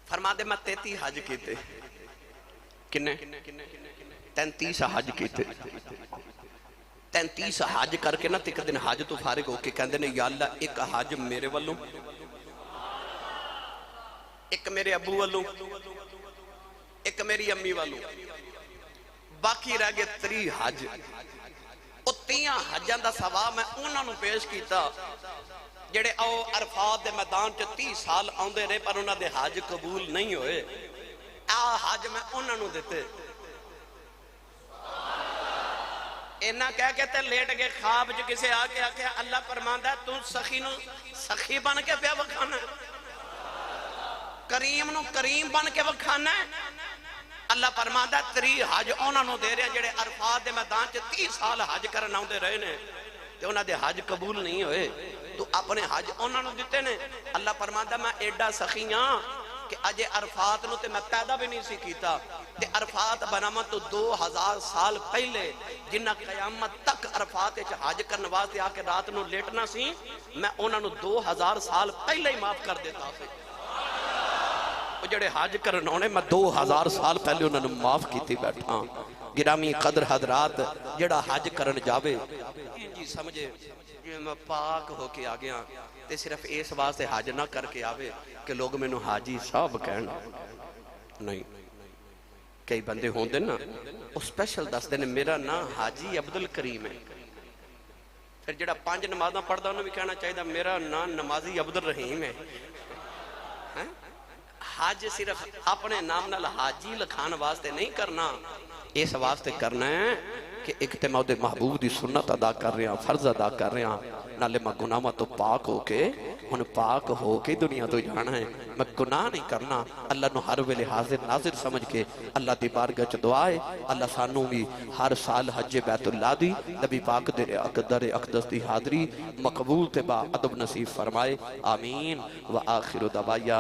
[SPEAKER 2] فرما دے میں 33 حج کیتے، کنے 33 حج کیتے، 33 حج کر کے نا ایک دن حج تو فارغ ہو کے کہندے نے یا اللہ ایک حج میرے والوں، ایک میرے ابو والوں، ایک میری امی والوں، باقی رہ گئے 3 حج۔ او 3 حجاں دا ثواب میں انہاں نوں پیش کیتا جڑے او عرفات دے میدان چ 30 سال آندے رہے پر انہاں دے حج قبول نہیں ہوئے، آ حج میں انہاں نوں دتے۔ اینا کہہ کے تے لیٹ گئے خواب جو کسے آ کے آکھیا اللہ فرماندا ہے تو سخی نو سخی بن کے پیا وکھانا ہے، کریم نو کریم بن کے وکھانا ہے۔ اللہ فرماندا ہے 3 حج انہاں نوں دے رہے ہیں جڑے عرفات دے میدان چ 30 سال حج کرن آوندے رہے نے تے انہاں دے حج قبول نہیں ہوئے، تو اپنے حج انہاں نوں دتے نے۔ اللہ فرماندا میں ایڈا سخی ہاں کہ اجے عرفات نو تے میں پیدا بھی نہیں سی کیتا، تے عرفات بناواں تو 2000 سال پہلے جنہ قیامت تک عرفات وچ حج کرن واسطے آ کے رات نو لیٹنا سی، میں انہاں نوں 2000 سال پہلے ہی معاف کر دیتا سی۔ وہ جڑے حج کرن آنے میں 2000 سال پہلے انہوں نے معاف کیتی بیٹھا۔ گرامی قدر حضرات جڑا حج کرن جاوے جی سمجھے میں پاک ہو کے آگیا تے صرف اس واسطے حج نہ کر کے آوے کہ لوگ میں نو حاجی صاحب کہنا نہیں۔ کئی بندے ہوں دے نا وہ سپیشل دس دینے میرا نا حاجی عبدالکریم ہے، پھر جڑا 5 نمازاں پڑھدا انہوں بھی کہنا چاہیے میرا نا نمازی عبدالرحیم ہے۔ حج صرف اپنے نام نال حاجی لکھان واسطے نہیں کرنا، اس واسطے کرنا ہے کہ اجتماع محبوب دی سنت ادا کر رہے ہیں، فرض ادا کر رہے ہیں، نالے میں گناہاں تو پاک ہو کے ہن پاک ہو کے دنیا تو جانا ہے، میں گناہ نہیں کرنا، اللہ نو ہر ویلے حاضر ناظر سمجھ کے اللہ دی بارگاہ چ دعا ہے اللہ سانوں بھی ہر سال حج بیت اللہ دی نبی پاک دے در اقدس دی حاضری مقبول تے با ادب نصیب فرمائے، آمین۔ وآخر دعوایا